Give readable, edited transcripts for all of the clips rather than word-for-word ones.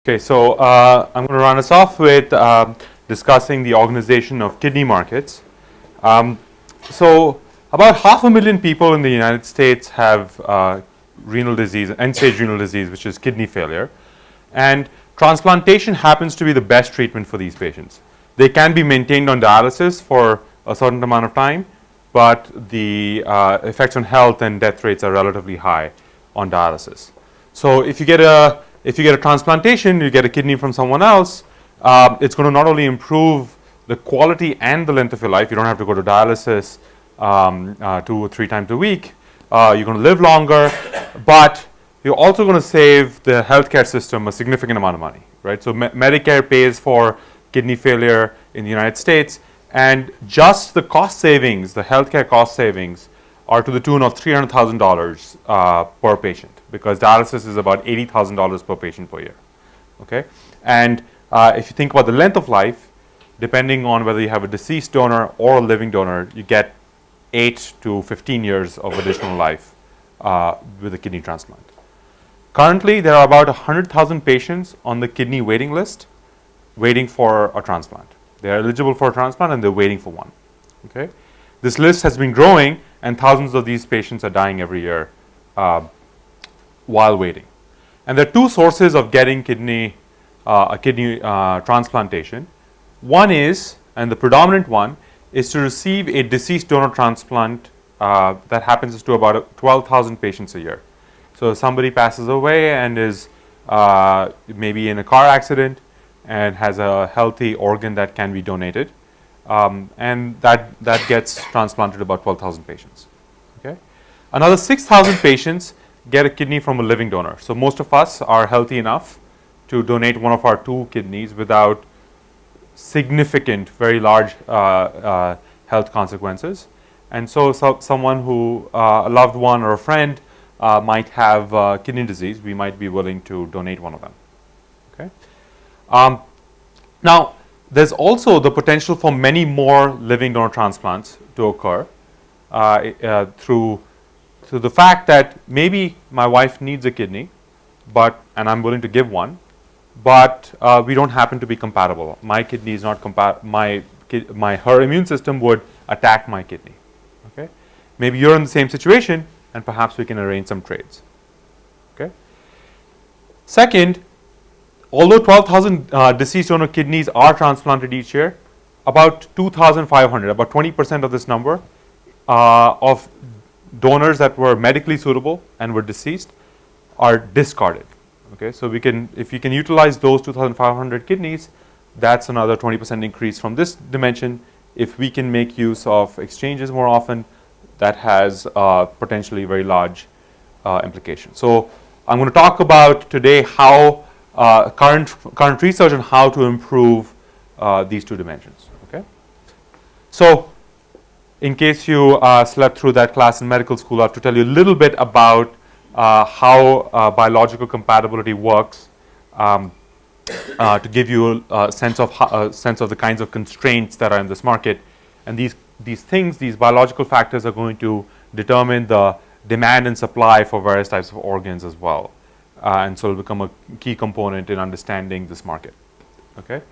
Okay, so I'm going to run us off with discussing the organization of kidney markets. So about 500,000 people in the United States have renal disease, end-stage renal disease, which is kidney failure. And transplantation happens to be the best treatment for these patients. They can be maintained on dialysis for a certain amount of time, but the effects on health and death rates are relatively high on dialysis. So if you get a transplantation, you get a kidney from someone else, it's going to not only improve the quality and the length of your life. You don't have to go to dialysis 2 or 3 times a week. You're going to live longer, but you're also going to save the healthcare system a significant amount of money, right? So Medicare pays for kidney failure in the United States, and just the cost savings, the healthcare cost savings, are to the tune of $300,000 per patient, because dialysis is about $80,000 per patient per year. Okay, and if you think about the length of life, depending on whether you have a deceased donor or a living donor, you get 8 to 15 years of additional life with a kidney transplant. Currently, there are about 100,000 patients on the kidney waiting list waiting for a transplant. They are eligible for a transplant and they're waiting for one. Okay, this list has been growing, and thousands of these patients are dying every year while waiting. And there are 2 sources of getting a kidney transplantation. One is, and the predominant one, is to receive a deceased donor transplant that happens to about 12,000 patients a year. So somebody passes away and is maybe in a car accident and has a healthy organ that can be donated, and that gets transplanted to about 12,000 patients. Okay, another 6,000 patients get a kidney from a living donor. So most of us are healthy enough to donate one of our 2 kidneys without significant, very large health consequences. And so someone who, a loved one or a friend, might have kidney disease, we might be willing to donate one of them. Okay. Now, there's also the potential for many more living donor transplants to occur through the fact that maybe my wife needs a kidney, and I'm willing to give one, but we don't happen to be compatible. My kidney is not her immune system would attack my kidney. Okay, maybe you're in the same situation, and perhaps we can arrange some trades. Okay. Second, although 12,000 deceased donor kidneys are transplanted each year, about 2,500, about 20% of this number of donors that were medically suitable and were deceased are discarded. Okay, so if you can utilize those 2,500 kidneys, that's another 20% increase from this dimension. If we can make use of exchanges more often, that has potentially very large implications. So I'm going to talk about today how current research on how to improve these 2 dimensions. Okay, so in case you slept through that class in medical school, I have to tell you a little bit about how biological compatibility works, to give you a sense of the kinds of constraints that are in this market. And these biological factors are going to determine the demand and supply for various types of organs as well. And so it will become a key component in understanding this market. Okay,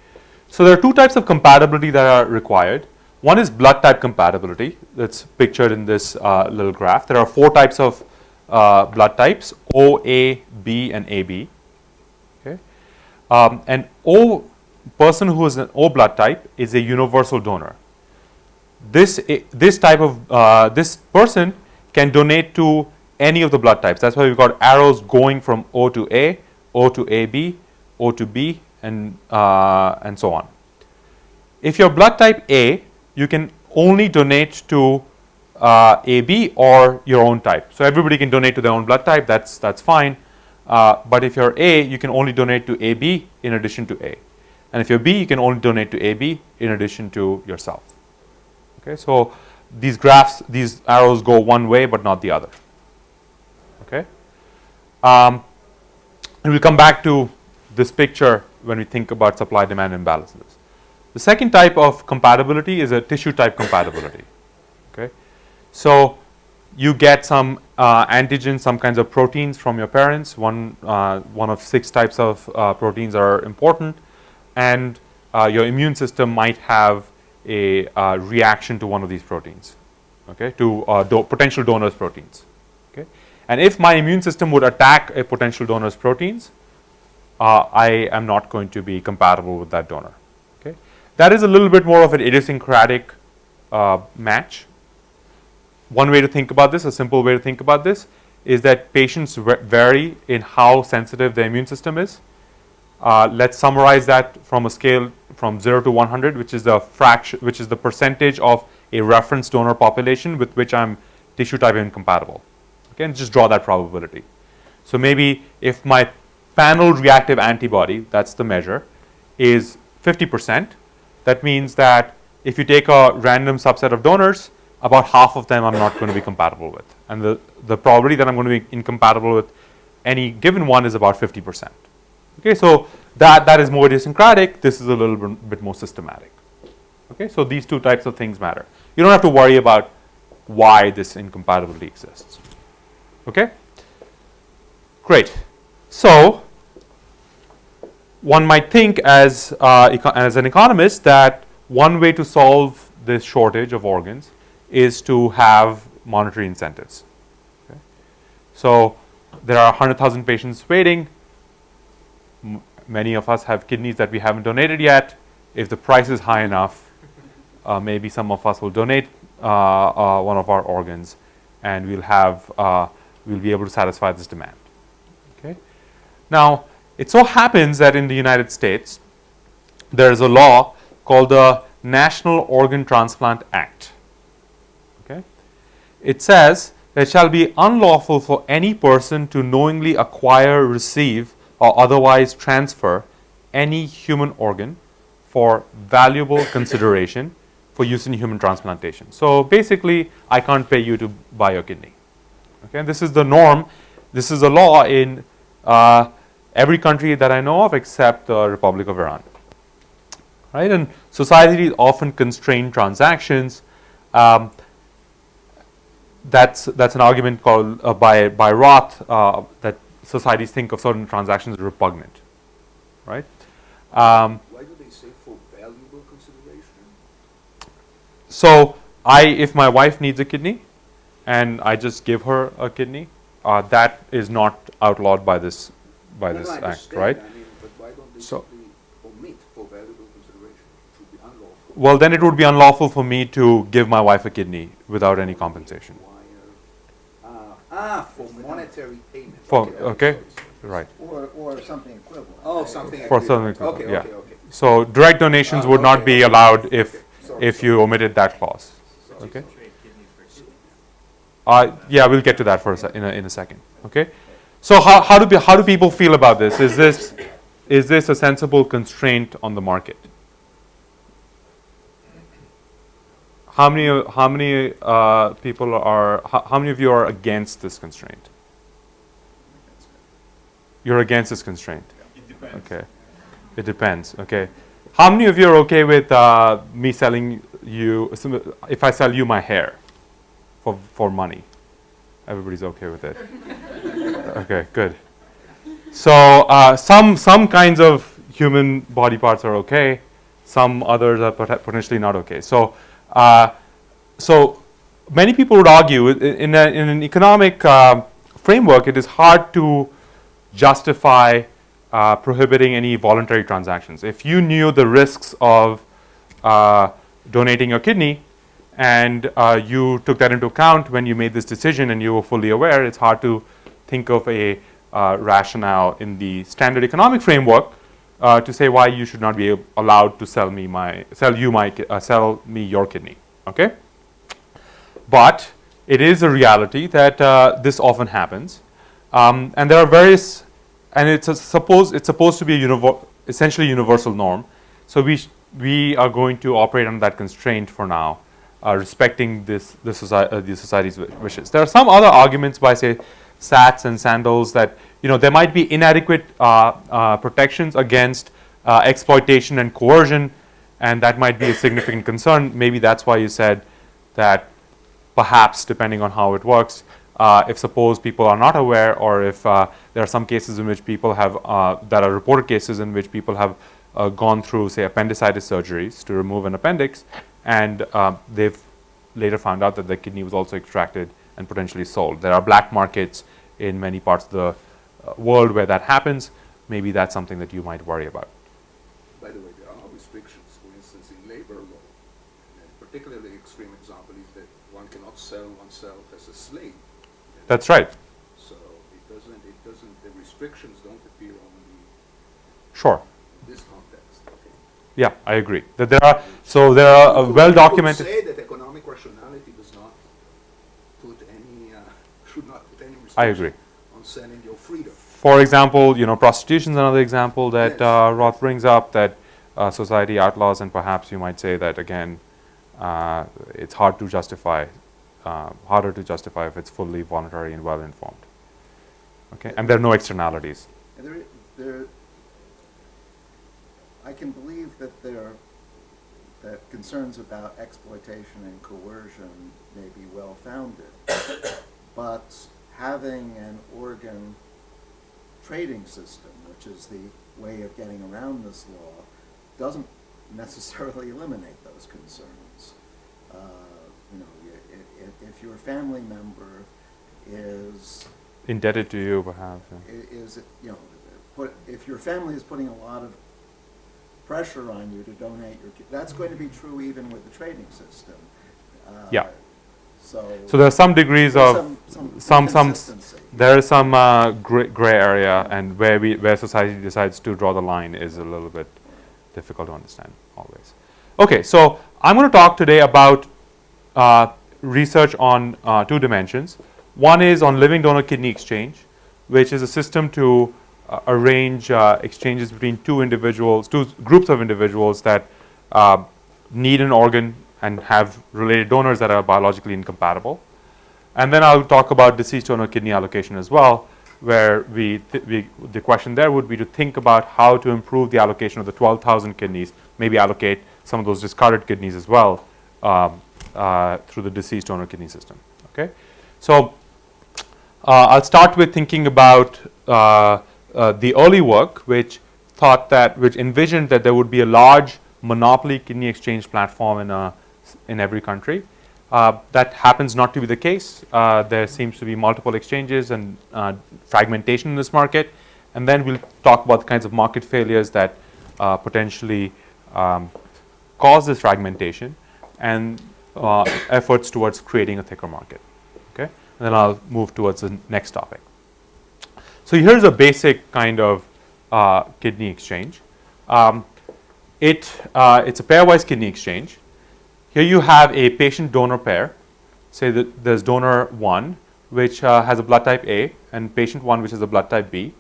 so there are 2 types of compatibility that are required. One is blood type compatibility, that's pictured in this little graph. There are 4 types of blood types: O, A, B, and AB. Okay, an O person who is an O blood type is a universal donor. This person can donate to any of the blood types. That's why we've got arrows going from O to A, O to AB, O to B, and so on. If you're blood type A, you can only donate to AB or your own type. So everybody can donate to their own blood type. That's fine. But if you're A, you can only donate to AB in addition to A. And if you're B, you can only donate to AB in addition to yourself. Okay, so these arrows go one way but not the other. Okay, and we'll come back to this picture when we think about supply-demand imbalances. The second type of compatibility is a tissue type compatibility. Okay, so you get some antigens, some kinds of proteins from your parents. One of 6 types of proteins are important, and your immune system might have a reaction to one of these proteins, okay, to potential donors' proteins. Okay, and if my immune system would attack a potential donor's proteins, I am not going to be compatible with that donor. Okay, that is a little bit more of an idiosyncratic match. One way to think about this, a simple way to think about this, is that patients vary in how sensitive their immune system is. Let's summarize that from a scale from 0 to 100, which is the fraction, which is the percentage of a reference donor population with which I'm tissue type incompatible. Okay, and just draw that probability. So maybe if my panel reactive antibody, that's the measure, is 50%, that means that if you take a random subset of donors, about half of them I'm not going to be compatible with. And the probability that I'm going to be incompatible with any given one is about 50%. Okay, so that is more idiosyncratic. This is a little bit more systematic. Okay, so these 2 types of things matter. You don't have to worry about why this incompatibility exists. Okay, great. So one might think as an economist that one way to solve this shortage of organs is to have monetary incentives. Okay. So there are 100,000 patients waiting. Many of us have kidneys that we haven't donated yet. If the price is high enough, maybe some of us will donate one of our organs, and we'll be able to satisfy this demand. Okay. Now, it so happens that in the United States, there is a law called the National Organ Transplant Act. Okay. It says that it shall be unlawful for any person to knowingly acquire, receive, or otherwise transfer any human organ for valuable consideration for use in human transplantation. So basically, I can't pay you to buy your kidney. Okay, this is the norm. This is a law in every country that I know of except the Republic of Iran. Right, and societies often constrain transactions. That's an argument called by Roth that societies think of certain transactions as repugnant. Right. Why do they say for valuable consideration? So if my wife needs a kidney, and I just give her a kidney, that is not outlawed by this act, right? I mean, but why don't they simply omit for valuable consideration? It should be unlawful. Well, then it would be unlawful for me to give my wife a kidney without any compensation. For monetary payment. Okay. Right. Or something equivalent. Oh, something For equivalent. something equivalent, Okay, yeah. okay. So direct donations would not be allowed if you omitted that clause. Okay. Yeah, we'll get to that in a second. Okay. So how do people feel about this? Is this a sensible constraint on the market? How many people are? How many of you are against this constraint? You're against this constraint. It depends. Okay. It depends. Okay. How many of you are okay with me selling you? If I sell you my hair for money, everybody's okay with it. Okay. Good. So some kinds of human body parts are okay. Some others are potentially not okay. So many people would argue in an economic framework, it is hard to justify prohibiting any voluntary transactions. If you knew the risks of donating your kidney and you took that into account when you made this decision and you were fully aware, it's hard to think of a rationale in the standard economic framework to say why you should not be allowed to sell me your kidney. Okay, but it is a reality that this often happens, and there are various, and it's supposed to be essentially universal norm. So we are going to operate on that constraint for now, respecting the society's wishes. There are some other arguments by, say, Sachs and Sandels that there might be inadequate protections against exploitation and coercion, and that might be a significant concern. Maybe that's why you said that perhaps, depending on how it works, if suppose people are not aware, or if there are some cases in which people have, that are reported cases in which people have gone through, say, appendicitis surgeries to remove an appendix, and they've later found out that the kidney was also extracted and potentially sold. There are black markets in many parts of the world where that happens. Maybe that's something that you might worry about. By the way, there are restrictions, for instance, in labor law. And a particularly extreme example is that one cannot sell oneself as a slave. That's right. So the restrictions don't appear only Sure. in this context. Okay. Yeah, I agree. That there are, so there are well documented. You could say that economic rationality does not put any, should not put any restrictions I agree. on selling your freedom. For example, prostitution is another example that Yes. Roth brings up, that society outlaws, and perhaps you might say that again, it's harder to justify if it's fully voluntary and well informed. Okay, and there are no externalities. And I can believe that concerns about exploitation and coercion may be well founded, but having an organ trading system, which is the way of getting around this law, doesn't necessarily eliminate those concerns. If your family member is Indebted to you, perhaps. Yeah. if your family is putting a lot of pressure on you to donate your kid, that's going to be true even with the trading system. Yeah. So there are some degrees there's of some inconsistency. there is some gray area, and where society decides to draw the line is a little bit difficult to understand always. Okay, so I'm going to talk today about research on two dimensions. One is on living donor kidney exchange, which is a system to arrange exchanges between two groups of individuals that need an organ and have related donors that are biologically incompatible. And then I'll talk about deceased donor kidney allocation as well, where the question there would be to think about how to improve the allocation of the 12,000 kidneys, maybe allocate some of those discarded kidneys as well through the deceased donor kidney system. Okay, so I'll start with thinking about the early work, which envisioned that there would be a large monopoly kidney exchange platform in every country. That happens not to be the case. There seems to be multiple exchanges and fragmentation in this market. And then we'll talk about the kinds of market failures that potentially cause this fragmentation, and efforts towards creating a thicker market. Okay, and then I'll move towards the next topic. So here's a basic kind of kidney exchange. It's a pairwise kidney exchange. Here you have a patient-donor pair. Say that there's donor 1, which has a blood type A, and patient 1, which is a blood type B.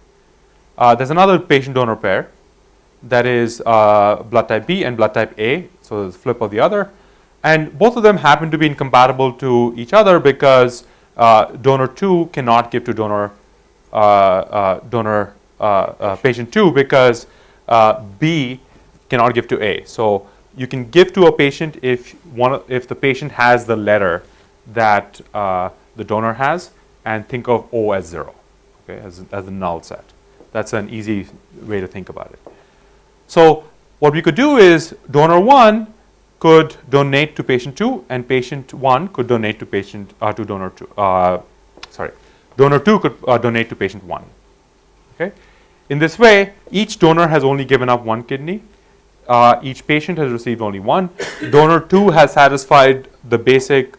There's another patient-donor pair that is blood type B and blood type A, so there's a flip of the other. And both of them happen to be incompatible to each other because donor 2 cannot give to patient 2 because B cannot give to A. So you can give to a patient if the patient has the letter that the donor has, and think of O as 0, okay, as a null set. That's an easy way to think about it. So what we could do is donor 1 could donate to patient 2, and patient 1 could donate to donor 2. Donor 2 could donate to patient 1. Okay. In this way, each donor has only given up 1 kidney. Each patient has received only 1. Donor 2 has satisfied the basic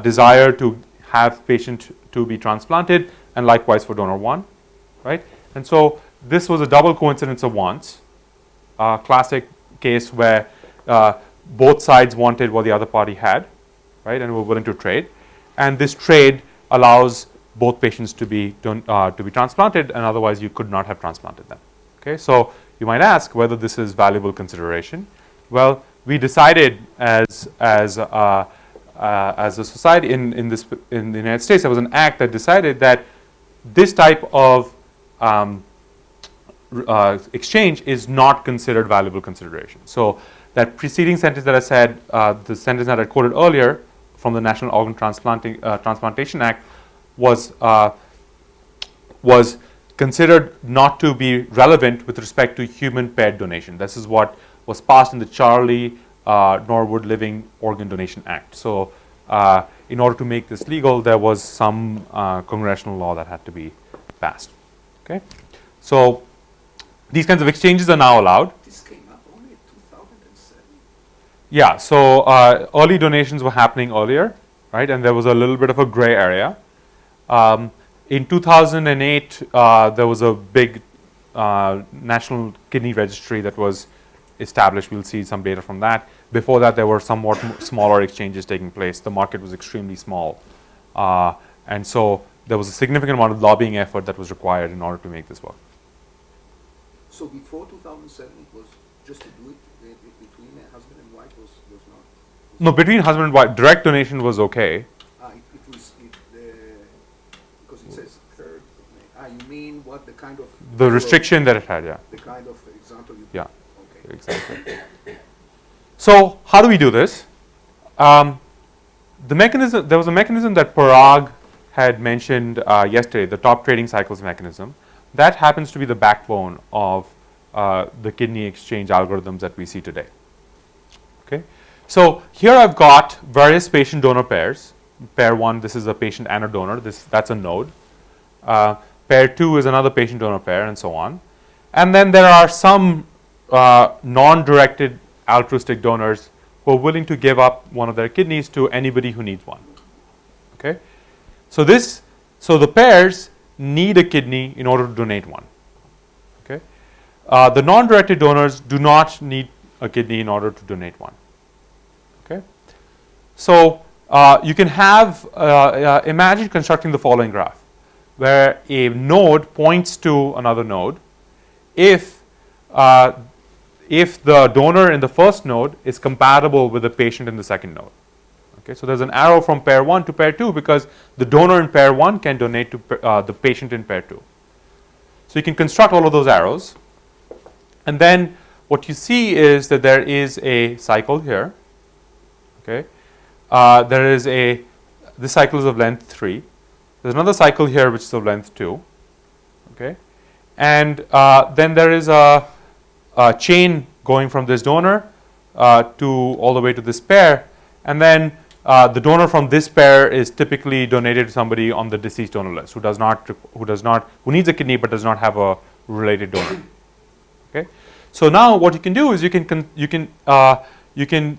desire to have patient 2 be transplanted, and likewise for donor 1, right? And so this was a double coincidence of wants, classic case where both sides wanted what the other party had, right, and were willing to trade. And this trade allows both patients to be transplanted, and otherwise you could not have transplanted them. Okay, so you might ask whether this is valuable consideration. Well, we decided as a society in the United States, there was an act that decided that this type of exchange is not considered valuable consideration. So that preceding sentence that I said, the sentence that I quoted earlier from the National Organ Transplantation Act was considered not to be relevant with respect to human paired donation. This is what was passed in the Charlie Norwood Living Organ Donation Act. So in order to make this legal, there was some congressional law that had to be passed. Okay, so these kinds of exchanges are now allowed. This came up only in 2007. Yeah, so early donations were happening earlier, right? And there was a little bit of a gray area. In 2008, there was a big national kidney registry that was established. We'll see some data from that. Before that, there were somewhat smaller exchanges taking place. The market was extremely small. And so there was a significant amount of lobbying effort that was required in order to make this work. So before 2007, it was just to do it between a husband and wife was not? No, between husband and wife, direct donation was okay. Because it says third. You mean what the kind of The restriction that it had, yeah. the kind of example you Yeah. Okay. Exactly. So how do we do this? The mechanism, there was a mechanism that Parag had mentioned yesterday, the top trading cycles mechanism. That happens to be the backbone of the kidney exchange algorithms that we see today. Okay. So here I've got various patient donor pairs. Pair 1, this is a patient and a donor. That's a node. Pair 2 is another patient donor pair, and so on. And then there are some non-directed altruistic donors who are willing to give up one of their kidneys to anybody who needs one. Okay. So the pairs need a kidney in order to donate one. Okay. The non-directed donors do not need a kidney in order to donate one. Okay. So you can have imagine constructing the following graph, where a node points to another node if the donor in the first node is compatible with the patient in the second node. Okay, so there's an arrow from pair 1 to pair 2 because the donor in pair 1 can donate to the patient in pair 2. So you can construct all of those arrows, and then what you see is that there is a cycle here. Okay, this cycle is of length 3. There's another cycle here which is of length 2. Okay, and then there is a chain going from this donor to all the way to this pair, and then the donor from this pair is typically donated to somebody on the deceased donor list who needs a kidney but does not have a related donor. Okay, so now what you can do is you can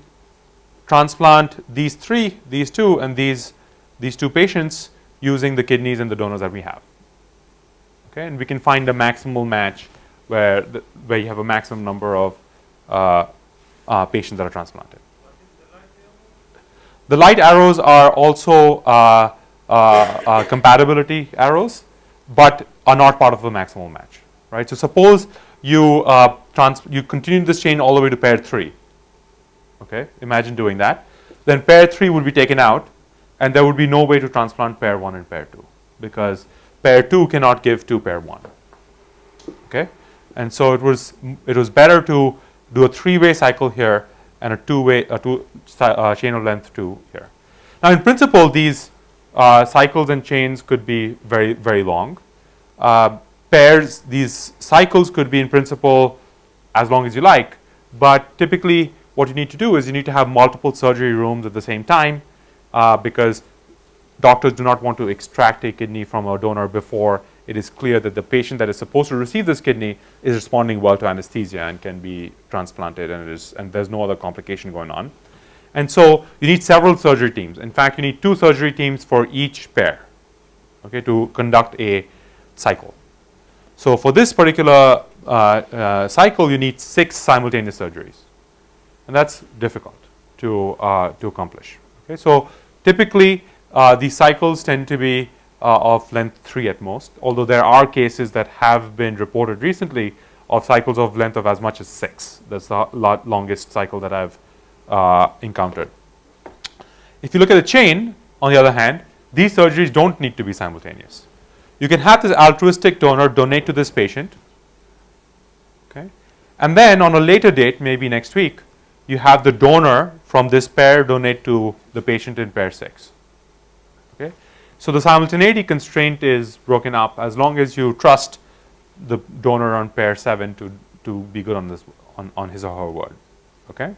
transplant these 3, these 2, and these 2 patients using the kidneys and the donors that we have. Okay, and we can find a maximal match where you have a maximum number of patients that are transplanted. The light arrows are also compatibility arrows, but are not part of a maximal match, right? So suppose you continue this chain all the way to pair 3. Okay, imagine doing that. Then pair 3 would be taken out, and there would be no way to transplant pair 1 and pair 2 because pair 2 cannot give to pair 1. Okay, and so it was better to do a 3-way cycle here and a 2-way chain of length 2 here. Now, in principle, these cycles and chains could be very, very long. These cycles could be in principle as long as you like, but typically what you need to do is you need to have multiple surgery rooms at the same time because doctors do not want to extract a kidney from a donor before it is clear that the patient that is supposed to receive this kidney is responding well to anesthesia and can be transplanted, and there's no other complication going on. And so you need several surgery teams. In fact, you need 2 surgery teams for each pair, okay, to conduct a cycle. So for this particular cycle, you need 6 simultaneous surgeries, and that's difficult to accomplish. Okay, so typically these cycles tend to be of length 3 at most, although there are cases that have been reported recently of cycles of length of as much as 6. That's the longest cycle that I've encountered. If you look at the chain, on the other hand, these surgeries don't need to be simultaneous. You can have this altruistic donor donate to this patient, okay, and then on a later date, maybe next week, you have the donor from this pair donate to the patient in pair 6. Okay? So the simultaneity constraint is broken up as long as you trust the donor on pair 7 to be good on this on his or her word. Okay?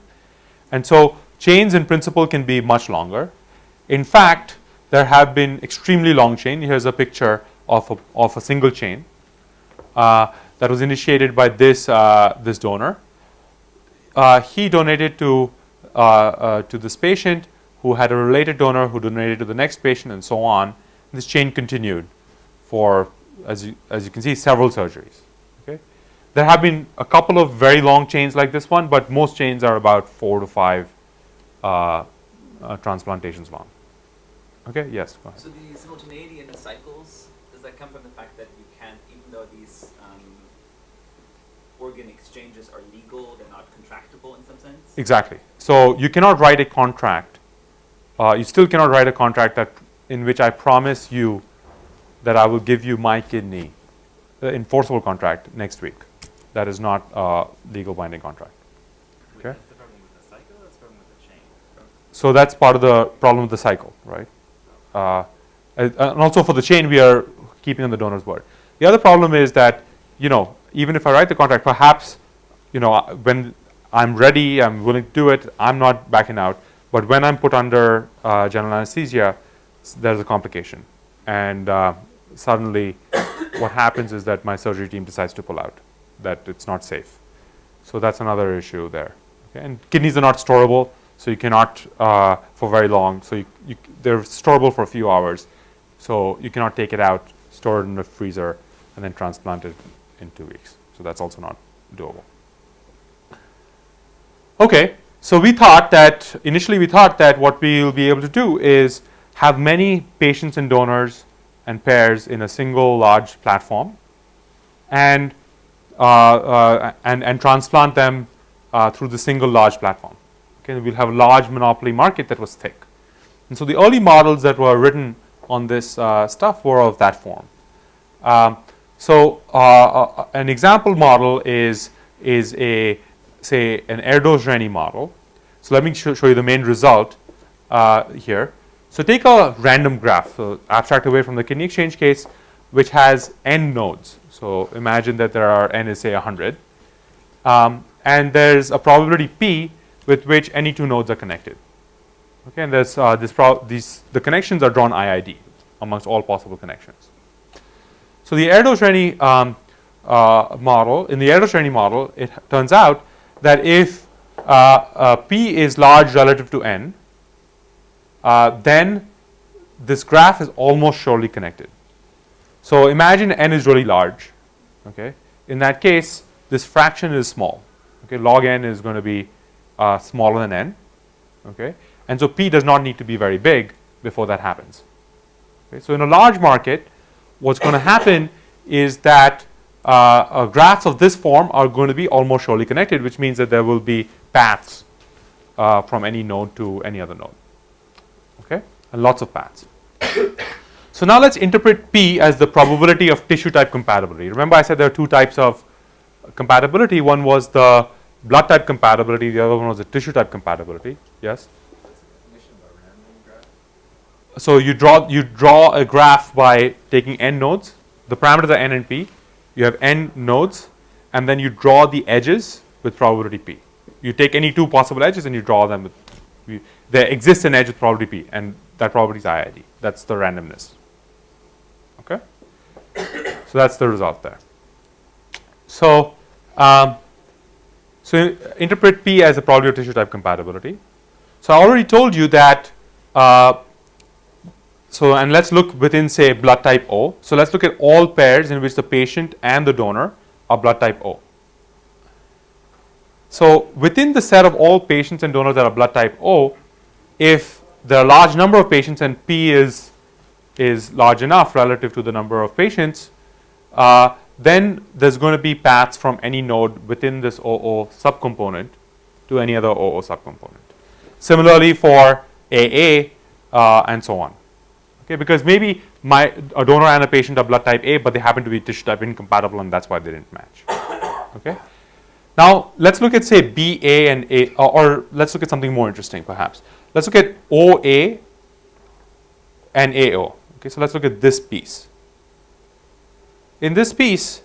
And so chains in principle can be much longer. In fact, there have been extremely long chain. Here's a picture of a single chain that was initiated by this this donor. He donated to this patient who had a related donor who donated to the next patient, and so on. This chain continued for, as you can see, several surgeries. Okay, there have been a couple of very long chains like this one, but most chains are about 4 to 5 transplantations long. Okay, yes. Go ahead. So the simultaneity in the cycles, does that come from the fact that you can't, even though these organ exchanges are legal, they're not contractable in some sense? Exactly. So you cannot write a contract. You still cannot write a contract in which I promise you that I will give you my kidney, the enforceable contract next week. That is not a legal binding contract. Okay. That's the problem with the cycle. That's the problem with the chain. So that's part of the problem with the cycle, right? And also for the chain, we are keeping on the donor's word. The other problem is that, even if I write the contract, perhaps, when I'm ready, I'm willing to do it, I'm not backing out. But when I'm put under general anesthesia, there's a complication. And suddenly what happens is that my surgery team decides to pull out, that it's not safe. So that's another issue there. Okay? And kidneys are not storable, so you cannot for very long. So they're storable for a few hours. So you cannot take it out, store it in the freezer, and then transplant it in 2 weeks. So that's also not doable. Okay, so initially we thought that what we will be able to do is have many patients and donors and pairs in a single large platform, and transplant them through the single large platform. Okay, we'll have a large monopoly market that was thick. And so the early models that were written on this stuff were of that form. An example model is an Erdos-Renyi model. So let me show you the main result here. So take a random graph, so abstract away from the kidney exchange case, which has n nodes. So imagine that there are n is say 100, and there's a probability p with which any 2 nodes are connected. Okay, and there's the connections are drawn IID amongst all possible connections. So the Erdos-Renyi model, in the Erdos-Renyi model, it turns out that if p is large relative to n, then this graph is almost surely connected. So imagine n is really large. Okay, in that case, this fraction is small. Okay, log n is going to be smaller than n. Okay, and so p does not need to be very big before that happens. Okay, so in a large market, what's going to happen is that graphs of this form are going to be almost surely connected, which means that there will be paths from any node to any other node. Okay, and lots of paths. So now let's interpret P as the probability of tissue type compatibility. Remember I said there are 2 types of compatibility. One was the blood type compatibility, the other one was the tissue type compatibility. Yes? So you draw a graph by taking n nodes. The parameters are n and p. You have n nodes, and then you draw the edges with probability p. You take any 2 possible edges and you draw them with. There exists an edge with probability p, and that probability is IID. That's the randomness. Okay, so that's the result there. So interpret p as the probability of tissue type compatibility. So I already told you that. And let's look within, say, blood type O. So let's look at all pairs in which the patient and the donor are blood type O. So within the set of all patients and donors that are blood type O, if there are a large number of patients and P is large enough relative to the number of patients, then there's going to be paths from any node within this OO subcomponent to any other OO subcomponent. Similarly for AA and so on. Okay, because maybe a donor and a patient are blood type A, but they happen to be tissue type incompatible, and that's why they didn't match. Okay, Now, let's look at, say, BA and A, or let's look at something more interesting, perhaps. Let's look at OA and AO. Okay, so let's look at this piece. In this piece,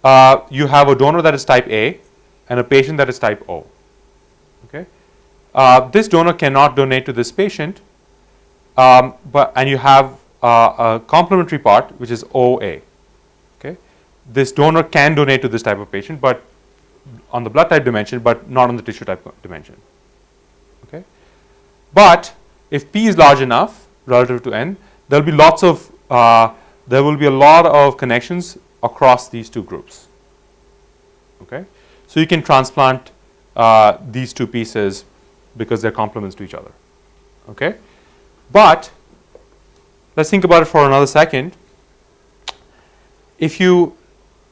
you have a donor that is type A and a patient that is type O. Okay, this donor cannot donate to this patient, and you have a complementary part which is OA. Okay, this donor can donate to this type of patient, but on the blood type dimension, but not on the tissue type dimension. Okay, but if P is large enough relative to N, there will be a lot of connections across these two groups. Okay, so you can transplant these two pieces because they're complements to each other. Okay, but let's think about it for another second. If you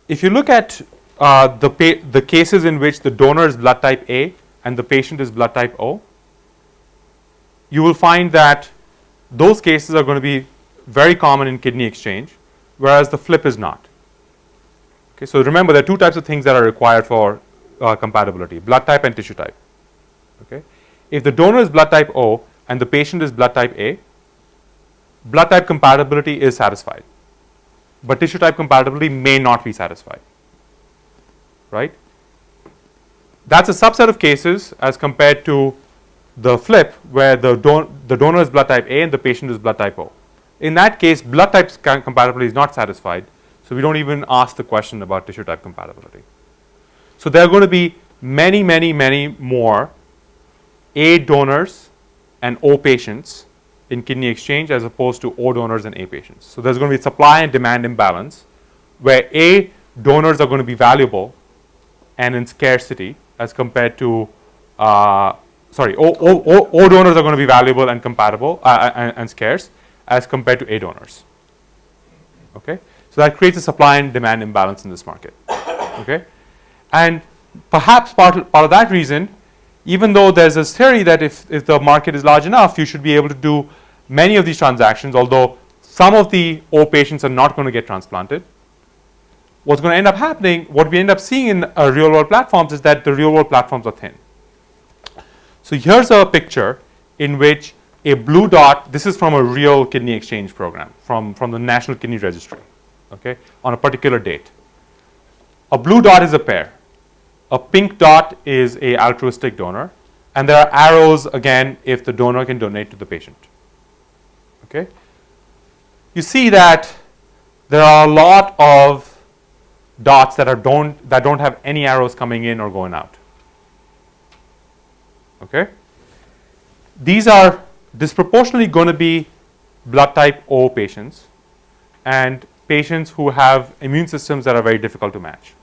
look at the cases in which the donor is blood type A and the patient is blood type O, you will find that those cases are going to be very common in kidney exchange, whereas the flip is not. Okay, so remember, there are two types of things that are required for compatibility: blood type and tissue type. Okay, if the donor is blood type O and the patient is blood type A, blood type compatibility is satisfied, but tissue type compatibility may not be satisfied. Right? That's a subset of cases as compared to the flip, where the donor is blood type A and the patient is blood type O. In that case, blood type compatibility is not satisfied, so we don't even ask the question about tissue type compatibility. So there are going to be many, many, many more A donors and O patients in kidney exchange as opposed to O donors and A patients. So there's going to be supply and demand imbalance, where A donors are going to be valuable and in scarcity as compared to O donors are going to be valuable and compatible and scarce as compared to A donors. Okay, so that creates a supply and demand imbalance in this market. Okay, and perhaps part of that reason, even though there's this theory that if the market is large enough, you should be able to do many of these transactions, although some of the O patients are not going to get transplanted. What's going to end up happening, what we end up seeing in real world platforms, is that the real world platforms are thin. So here's a picture in which a blue dot, this is from a real kidney exchange program from the National Kidney Registry, okay, on a particular date. A blue dot is a pair. A pink dot is a altruistic donor, and there are arrows again if the donor can donate to the patient. Okay, you see that there are a lot of dots that don't have any arrows coming in or going out. Okay, these are disproportionately going to be blood type O patients and patients who have immune systems that are very difficult to match.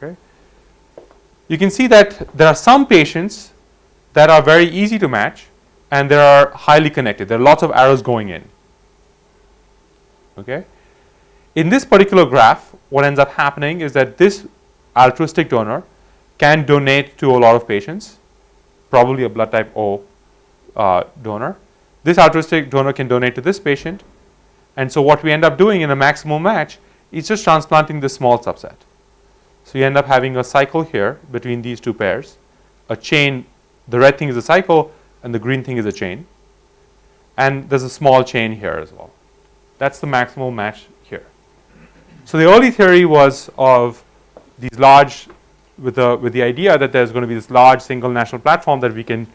Okay, you can see that there are some patients that are very easy to match and they are highly connected. There are lots of arrows going in. Okay, in this particular graph, what ends up happening is that this altruistic donor can donate to a lot of patients, probably a blood type O donor. This altruistic donor can donate to this patient, and so what we end up doing in a maximal match is just transplanting this small subset. So you end up having a cycle here between these two pairs, a chain. The red thing is a cycle and the green thing is a chain, and there's a small chain here as well. That's the maximal match here. So the early theory was of these large, with the idea that there's going to be this large single national platform that we can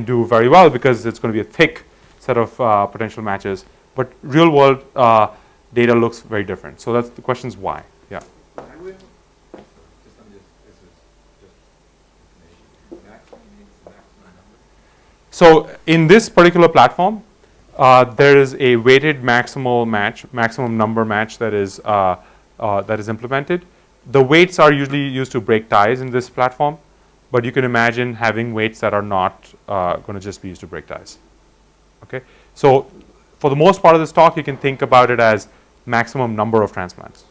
do very well because it's going to be a thick set of potential matches. But real world data looks very different. So that's the question is why. Yeah. So in this particular platform, there is a weighted maximum number match that is implemented. The weights are usually used to break ties in this platform, but you can imagine having weights that are not going to just be used to break ties. Okay, so for the most part of this talk, you can think about it as maximum number of transplants,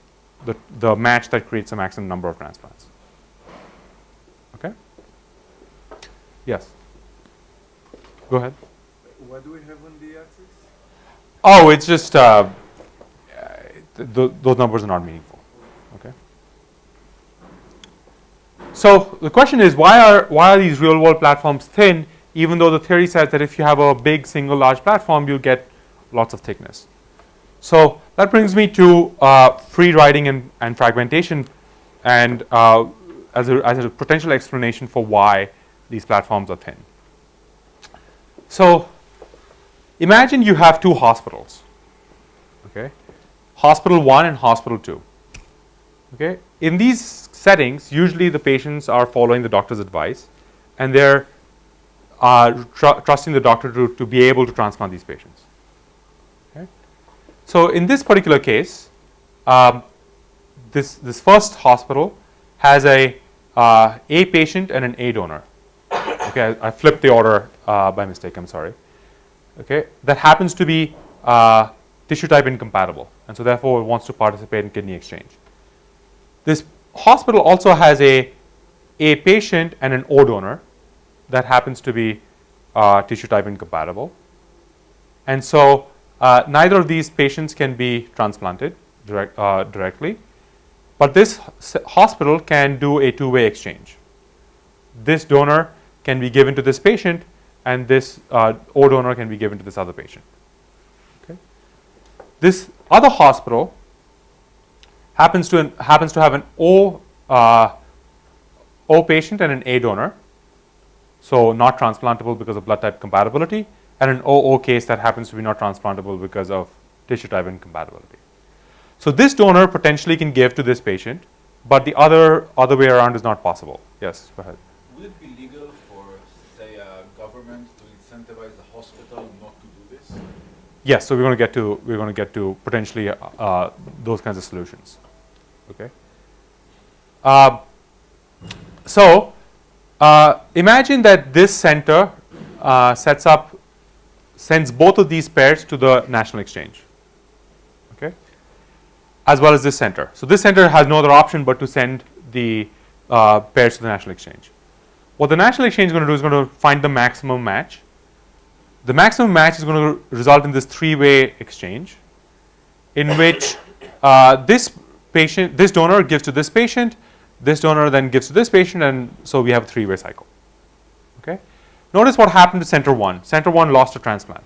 the match that creates a maximum number of transplants. Okay. Yes. Go ahead. What do we have on the axis? Oh, it's just those numbers are not meaningful. Okay. So the question is, why are these real world platforms thin, even though the theory says that if you have a big single large platform, you'll get lots of thickness. So that brings me to free writing and fragmentation, and as a potential explanation for why these platforms are thin. So imagine you have two hospitals, okay, hospital 1 and hospital 2. Okay, in these settings, usually the patients are following the doctor's advice, and they're trusting the doctor to be able to transplant these patients. Okay, so in this particular case, this first hospital has a patient and an A donor. Okay, I flipped the order by mistake. I'm sorry. Okay, that happens to be tissue type incompatible, and so therefore it wants to participate in kidney exchange. This hospital also has a patient and an O donor that happens to be tissue type incompatible, and so neither of these patients can be transplanted directly, but this hospital can do a two-way exchange. This donor can be given to this patient, and this O donor can be given to this other patient. Okay. This other hospital happens to have an O patient and an A donor, so not transplantable because of blood type compatibility, and an OO case that happens to be not transplantable because of tissue type incompatibility. So this donor potentially can give to this patient, but the other way around is not possible. Yes, go ahead. Would it be legal for, say, a government to incentivize the hospital not to do this? Yes, so we're going to get to potentially those kinds of solutions. Okay. So imagine that this center sends both of these pairs to the national exchange, okay, as well as this center. So this center has no other option but to send the pairs to the national exchange. What the national exchange is going to do is going to find the maximum match. The maximum match is going to result in this three-way exchange, in which this donor gives to this patient, this donor then gives to this patient, and so we have a three-way cycle. Okay. Notice what happened to center 1. Center 1 lost a transplant.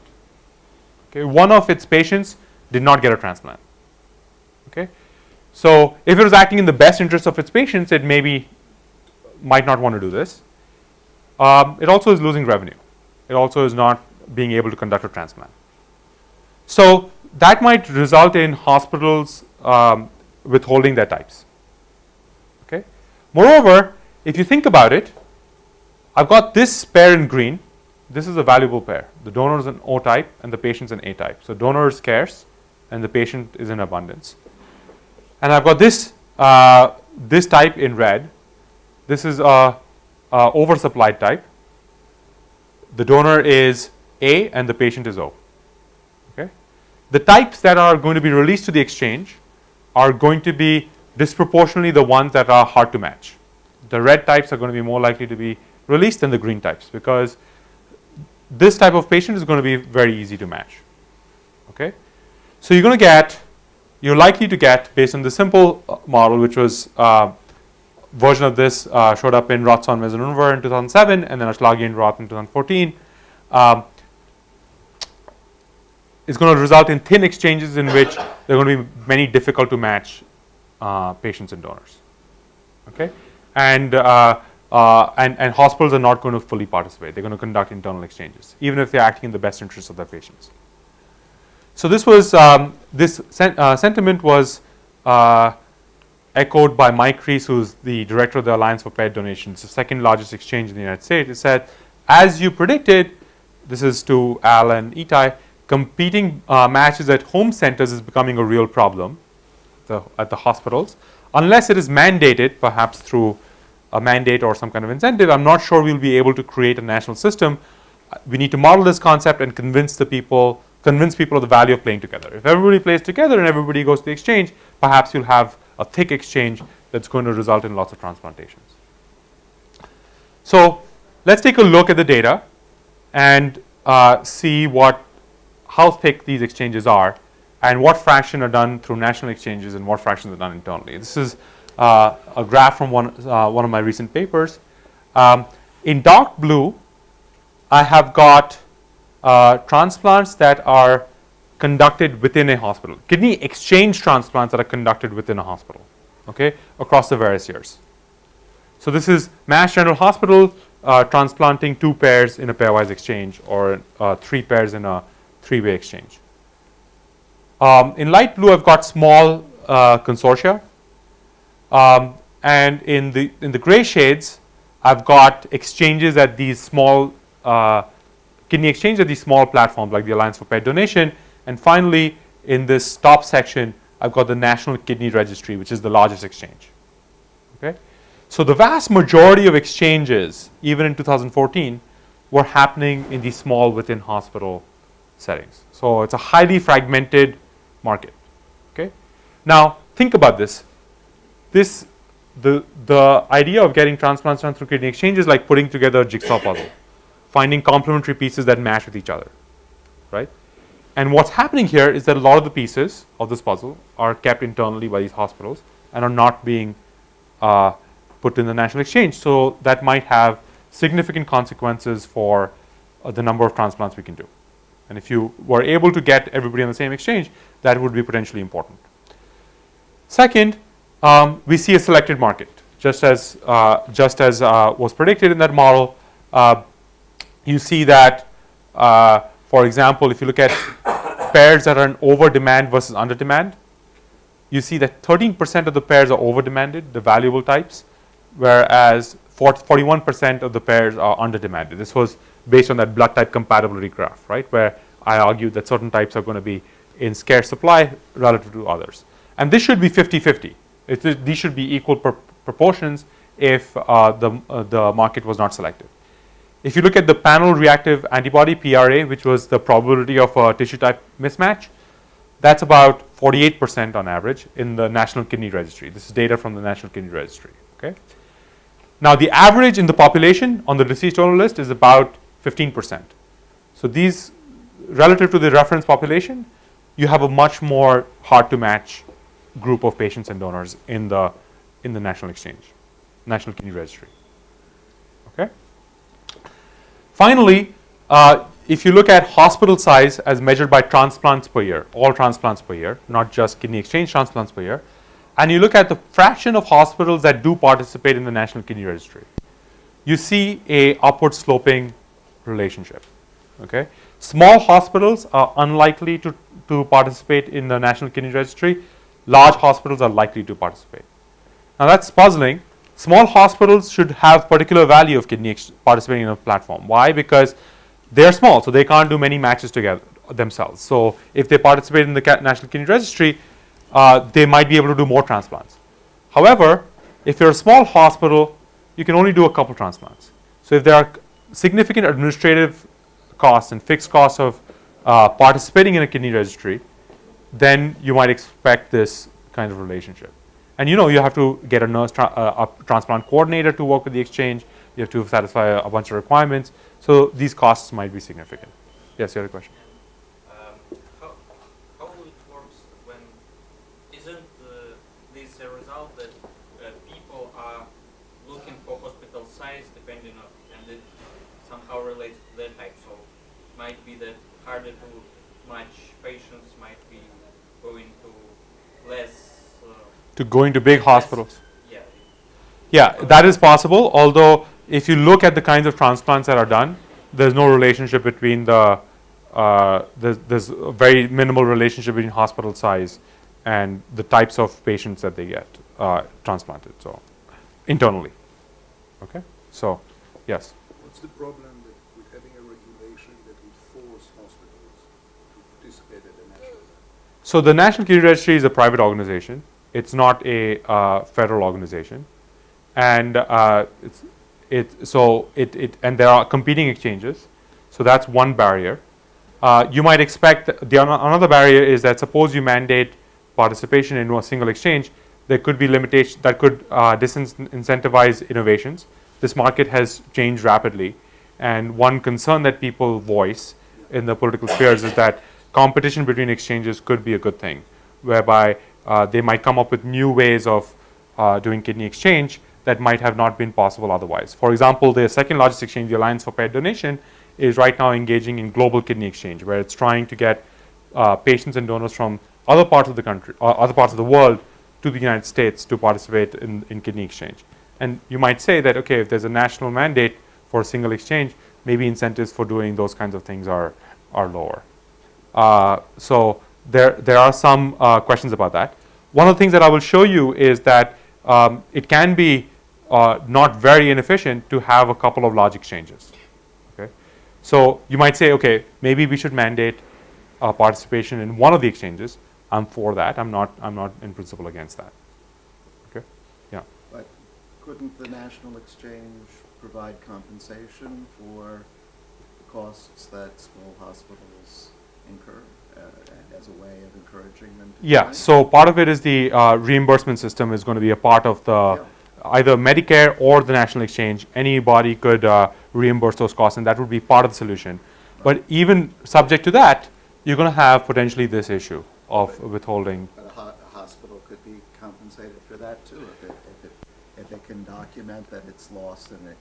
Okay. One of its patients did not get a transplant. Okay. So if it was acting in the best interest of its patients, it might not want to do this. It also is losing revenue. It also is not being able to conduct a transplant. So that might result in hospitals withholding their types. Okay. Moreover, if you think about it, I've got this pair in green. This is a valuable pair. The donor is an O type and the patient is an A type. So donor is scarce and the patient is in abundance. And I've got this type in red. This is a oversupplied type. The donor is A and the patient is O. Okay. The types that are going to be released to the exchange are going to be disproportionately the ones that are hard to match. The red types are going to be more likely to be released than the green types, because this type of patient is going to be very easy to match. Okay. So you're likely to get, based on the simple model, which was version of this showed up in Rothson Mesanunver in 2007, and then Ashlagi and Roth in 2014. It's going to result in thin exchanges in which there are going to be many difficult to match patients and donors. Okay, and hospitals are not going to fully participate. They're going to conduct internal exchanges, even if they're acting in the best interests of their patients. So this was sentiment was echoed by Mike Reese, who's the director of the Alliance for Paired Donations, the second largest exchange in the United States. It said, as you predicted, this is to Al and Itai, competing matches at home centers is becoming a real problem at the hospitals, unless it is mandated, perhaps through a mandate or some kind of incentive. I'm not sure we'll be able to create a national system. We need to model this concept and convince people of the value of playing together. If everybody plays together and everybody goes to the exchange, perhaps you'll have a thick exchange that's going to result in lots of transplantations. So let's take a look at the data and see how thick these exchanges are and what fraction are done through national exchanges and what fractions are done internally. This is a graph from one of my recent papers. In dark blue, I have got transplants that are conducted within a hospital. Kidney exchange transplants that are conducted within a hospital, okay, across the various years. So this is Mass General Hospital transplanting 2 pairs in a pairwise exchange, or 3 pairs in a 3-way exchange. In light blue, I've got small consortia, and in the gray shades, I've got exchanges at these small kidney exchange at these small platforms like the Alliance for Paired Donation, and finally, in this top section, I've got the National Kidney Registry, which is the largest exchange. Okay, so the vast majority of exchanges, even in 2014, were happening in these small within hospital settings. So it's a highly fragmented market. Okay, now think about this. The idea of getting transplants done through kidney exchange is like putting together a jigsaw puzzle, finding complementary pieces that match with each other, right? And what's happening here is that a lot of the pieces of this puzzle are kept internally by these hospitals and are not being put in the national exchange. So that might have significant consequences for the number of transplants we can do. And if you were able to get everybody on the same exchange, that would be potentially important. Second, we see a selected market, just as was predicted in that model. You see that, for example, if you look at pairs that are in over demand versus under demand, you see that 13% of the pairs are over demanded, the valuable types, whereas 41% of the pairs are under demanded. This was based on that blood type compatibility graph, right, where I argued that certain types are going to be in scarce supply relative to others. And this should be 50-50. These should be equal proportions if the market was not selected. If you look at the panel reactive antibody, PRA, which was the probability of a tissue type mismatch, that's about 48% on average in the National Kidney Registry. This is data from the National Kidney Registry. Okay. Now, the average in the population on the deceased donor list is about 15%. So these, relative to the reference population, you have a much more hard to match group of patients and donors in the national exchange, National Kidney Registry. Okay. Finally, if you look at hospital size as measured by transplants per year, all transplants per year, not just kidney exchange transplants per year, and you look at the fraction of hospitals that do participate in the National Kidney Registry, you see a upward sloping relationship. Okay. Small hospitals are unlikely to participate in the National Kidney Registry. Large hospitals are likely to participate. Now that's puzzling. Small hospitals should have particular value of kidney participating in a platform. Why? Because they're small, so they can't do many matches together themselves. So if they participate in the National Kidney Registry, they might be able to do more transplants. However, if you're a small hospital, you can only do a couple transplants. So if there are significant administrative costs and fixed costs of participating in a kidney registry, then you might expect this kind of relationship. And you have to get a nurse, a transplant coordinator to work with the exchange. You have to satisfy a bunch of requirements. So these costs might be significant. Yes, you had a question. How it works when isn't this a result that people are looking for hospital size depending on, and it somehow relates to their type? So might be that harder to match patients, might be going to less. To going to big hospitals. Yeah. Yeah, that is possible. Although, if you look at the kinds of transplants that are done, there's no relationship between there's a very minimal relationship between hospital size and the types of patients that they get transplanted. So, internally. Okay. So, yes. What's the problem with having a regulation that would force hospitals to participate at the national level? So the National Kidney Registry is a private organization. It's not a federal organization, and and there are competing exchanges. So that's one barrier. You might expect another barrier is that suppose you mandate participation in a single exchange, there could be limitations that could disincentivize innovations. This market has changed rapidly, and one concern that people voice in the political spheres is that competition between exchanges could be a good thing, whereby they might come up with new ways of doing kidney exchange that might have not been possible otherwise. For example, the second largest exchange, the Alliance for Paired Donation, is right now engaging in global kidney exchange, where it's trying to get patients and donors from other parts of the country, other parts of the world, to the United States to participate in kidney exchange. And you might say that, okay, if there's a national mandate for a single exchange, maybe incentives for doing those kinds of things are lower. So there are some questions about that. One of the things that I will show you is that it can be not very inefficient to have a couple of large exchanges. Okay, so you might say, okay, maybe we should mandate participation in one of the exchanges. I'm for that. I'm not in principle against that. Okay, yeah. But couldn't the national exchange provide compensation for the costs that small hospitals incur as a way of encouraging them to Yeah, join? so part of it is the reimbursement system is going to be a part of the either Medicare or the national exchange. Anybody could reimburse those costs, and that would be part of the solution. But even subject to that, you're going to have potentially this issue of withholding. But a hospital could be compensated for that too, if it can document that it's lost in a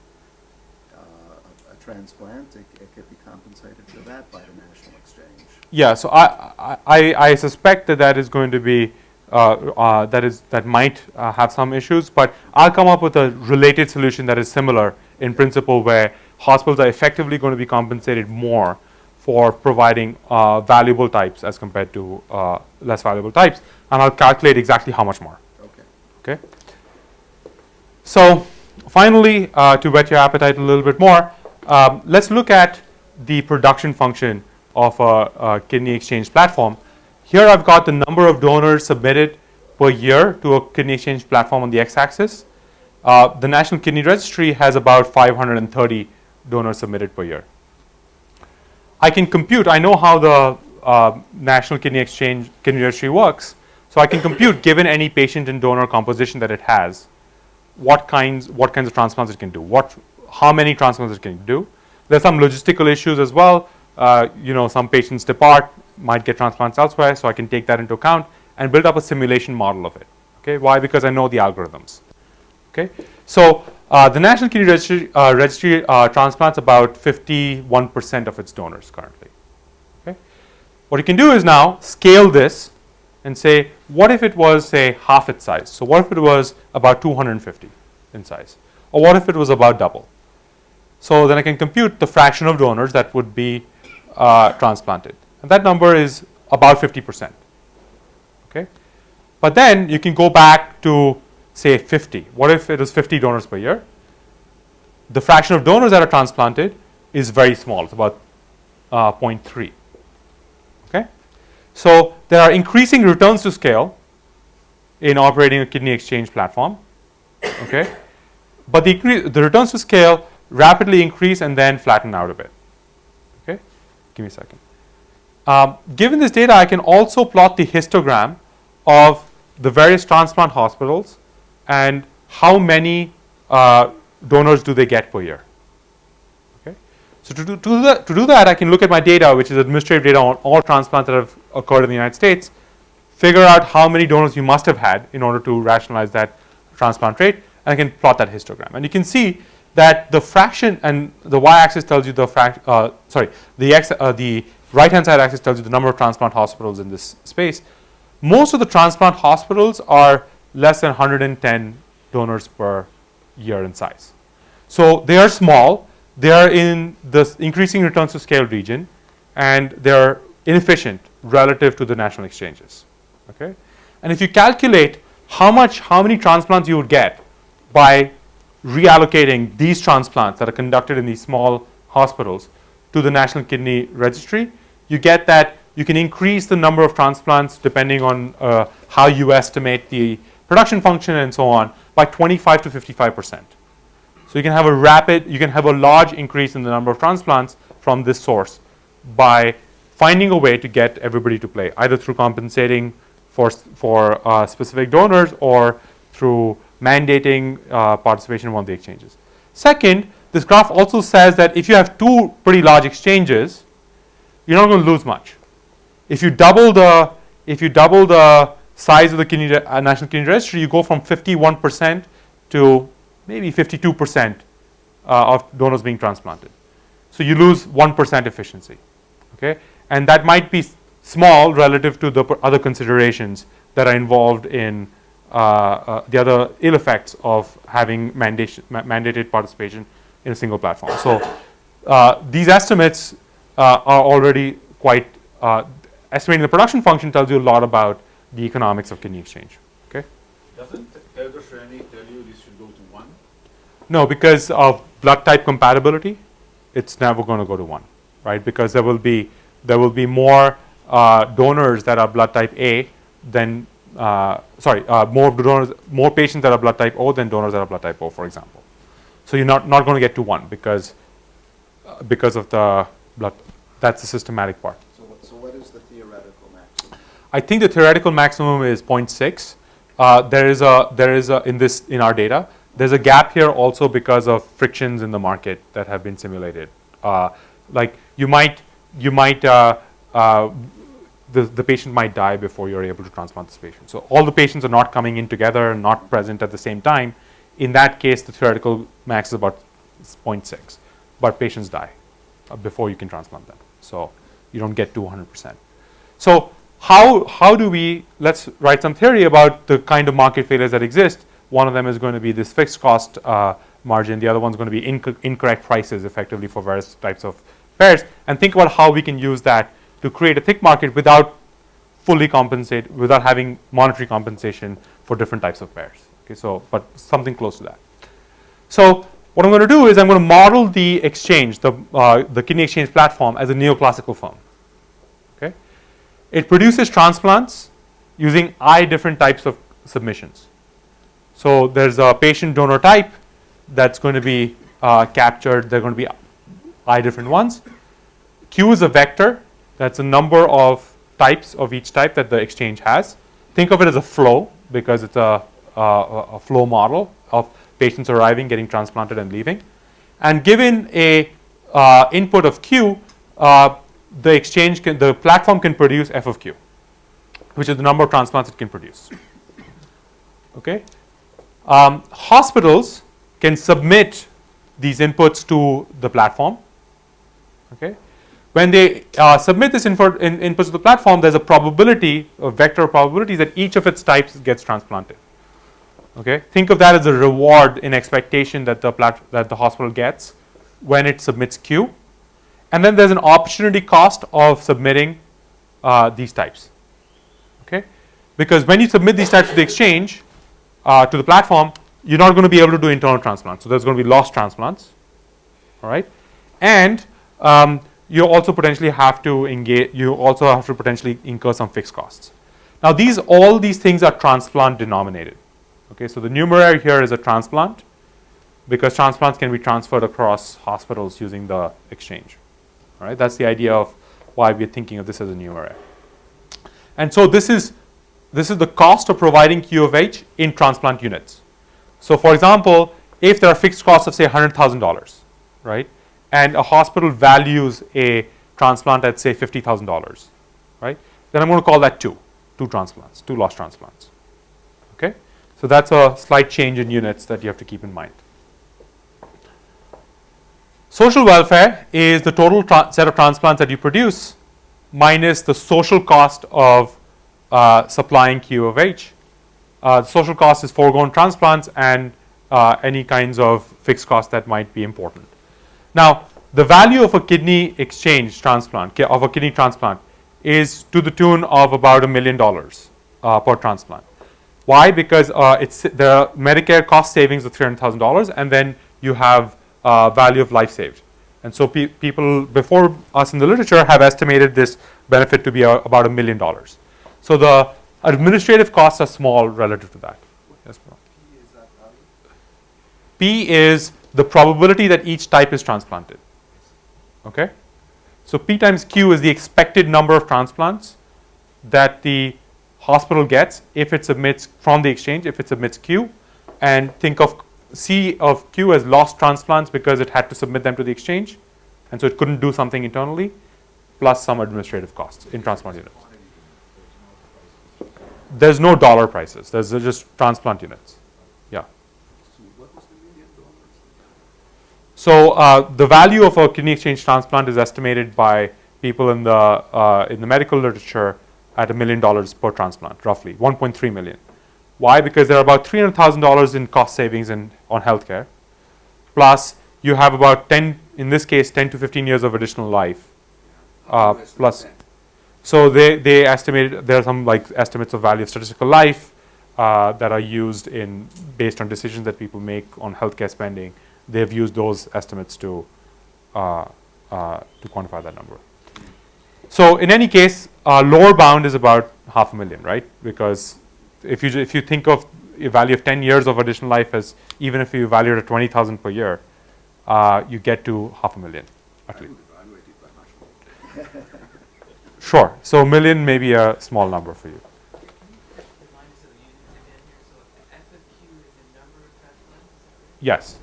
transplant, it could be compensated for that by the national exchange. Yeah, so I suspect that is going to be that might have some issues, but I'll come up with a related solution that is similar in principle, where hospitals are effectively going to be compensated more for providing valuable types as compared to less valuable types, and I'll calculate exactly how much more. Okay. Okay. So finally, to whet your appetite a little bit more, let's look at the production function of a kidney exchange platform. Here I've got the number of donors submitted per year to a kidney exchange platform on the x-axis. The National Kidney Registry has about 530 donors submitted per year. I can compute, I know how the National Kidney Registry works, so I can compute, given any patient and donor composition that it has, what kinds of transplants it can do, how many transplants it can do. There's some logistical issues as well. Some patients depart, might get transplants elsewhere, so I can take that into account and build up a simulation model of it. Okay, why? Because I know the algorithms. Okay, so the National Kidney Registry transplants about 51% of its donors currently. Okay, what you can do is now scale this and say, what if it was, say, half its size? So what if it was about 250 in size? Or what if it was about double? So then I can compute the fraction of donors that would be transplanted. And that number is about 50%. Okay? But then you can go back to, say, 50. What if it was 50 donors per year? The fraction of donors that are transplanted is very small. It's about 0.3. Okay? So there are increasing returns to scale in operating a kidney exchange platform. Okay? But the returns to scale rapidly increase and then flatten out a bit. Okay? Give me a second. Given this data, I can also plot the histogram of the various transplant hospitals and how many donors do they get per year. Okay? So to do that, I can look at my data, which is administrative data on all transplants that have occurred in the United States, figure out how many donors you must have had in order to rationalize that transplant rate, and I can plot that histogram. And you can see that the fraction, and the y-axis tells you the the right-hand side axis tells you the number of transplant hospitals in this space. Most of the transplant hospitals are less than 110 donors per year in size. So they are small, they are in the increasing returns to scale region, and they're inefficient relative to the national exchanges. Okay? And if you calculate how many transplants you would get by reallocating these transplants that are conducted in these small hospitals to the National Kidney Registry, you get that you can increase the number of transplants depending on how you estimate the production function and so on by 25 to 55%. So you can have a large increase in the number of transplants from this source by finding a way to get everybody to play, either through compensating for specific donors or through mandating participation in one of the exchanges. Second, this graph also says that if you have two pretty large exchanges, you're not going to lose much. If you double the size of the National Kidney Registry, you go from 51% to maybe 52% of donors being transplanted. So you lose 1% efficiency, okay? And that might be small relative to the other considerations that are involved in the other ill effects of having mandated participation in a single platform. So these estimates are already quite, estimating the production function tells you a lot about the economics of kidney exchange, okay? Doesn't Elder Shreni tell you this should go to 1? No, because of blood type compatibility, it's never going to go to 1, right? Because there will be more donors that are blood type A than more patients that are blood type O than donors that are blood type O, for example. So you're not going to get to 1 because of the blood. That's the systematic part. So what is the theoretical maximum? I think the theoretical maximum is 0.6. There is in our data. There's a gap here also because of frictions in the market that have been simulated. Like the patient might die before you're able to transplant this patient. So all the patients are not coming in together, not present at the same time. In that case, the theoretical max is about 0.6, but patients die before you can transplant them. So you don't get to 100%. So how do we, let's write some theory about the kind of market failures that exist. One of them is going to be this fixed cost margin. The other one's going to be incorrect prices effectively for various types of pairs. And think about how we can use that to create a thick market without without having monetary compensation for different types of pairs. Okay, so, but something close to that. So what I'm going to do is I'm going to model the exchange, the kidney exchange platform as a neoclassical firm. Okay, it produces transplants using I different types of submissions. So there's a patient donor type that's going to be captured. There are going to be I different ones. Q is a vector. That's a number of types of each type that the exchange has. Think of it as a flow because it's a flow model of patients arriving, getting transplanted, and leaving. And given a input of Q, the platform can produce F of Q, which is the number of transplants it can produce. Okay. Hospitals can submit these inputs to the platform. Okay. When they submit this inputs to the platform, there's a probability, a vector of probability that each of its types gets transplanted. Okay. Think of that as a reward in expectation that the hospital gets when it submits Q. And then there's an opportunity cost of submitting these types. Okay. Because when you submit these types to the exchange, to the platform, you're not going to be able to do internal transplants. So there's going to be lost transplants. All right. And you also potentially have to engage, you also have to potentially incur some fixed costs. Now all these things are transplant denominated. Okay, so the numeraire here is a transplant because transplants can be transferred across hospitals using the exchange. All right, that's the idea of why we're thinking of this as a numeraire. And so this is the cost of providing Q of H in transplant units. So for example, if there are fixed costs of say $100,000, right? And a hospital values a transplant at say $50,000, right? Then I'm going to call that two transplants, 2 lost transplants. Okay, so that's a slight change in units that you have to keep in mind. Social welfare is the total set of transplants that you produce minus the social cost of supplying Q of H. The social cost is foregone transplants and any kinds of fixed costs that might be important. Now, the value of a kidney exchange transplant, of a kidney transplant, is to the tune of about $1 million per transplant. Why? Because the Medicare cost savings of $300,000, and then you have value of life saved. And so people before us in the literature have estimated this benefit to be about $1 million. So the administrative costs are small relative to that. Yes, bro. P is the probability that each type is transplanted. Okay? So P times Q is the expected number of transplants that the hospital gets if it submits from the exchange, if it submits Q, and think of C of Q as lost transplants because it had to submit them to the exchange, and so it couldn't do something internally, plus some administrative costs in transplant units. There's no dollar prices. There's just transplant units. Yeah. So what was the $1 million? So the value of a kidney exchange transplant is estimated by people in the medical literature at $1 million per transplant, roughly 1.3 million. Why? Because there are about $300,000 in cost savings on healthcare, plus you have about 10, in this case, 10 to 15 years of additional life. Plus, so they estimated, there are some like estimates of value of statistical life that are used based on decisions that people make on healthcare spending. They've used those estimates to quantify that number. So in any case, lower bound is about $500,000, right? Because if you think of a value of 10 years of additional life as, even if you value it at 20,000 per year, you get to $500,000 at least. Evaluate it by much more. Sure. So $1 million may be a small number for you. Remind us of the units again here. So FFQ is the number of transplants, is that right? Yes.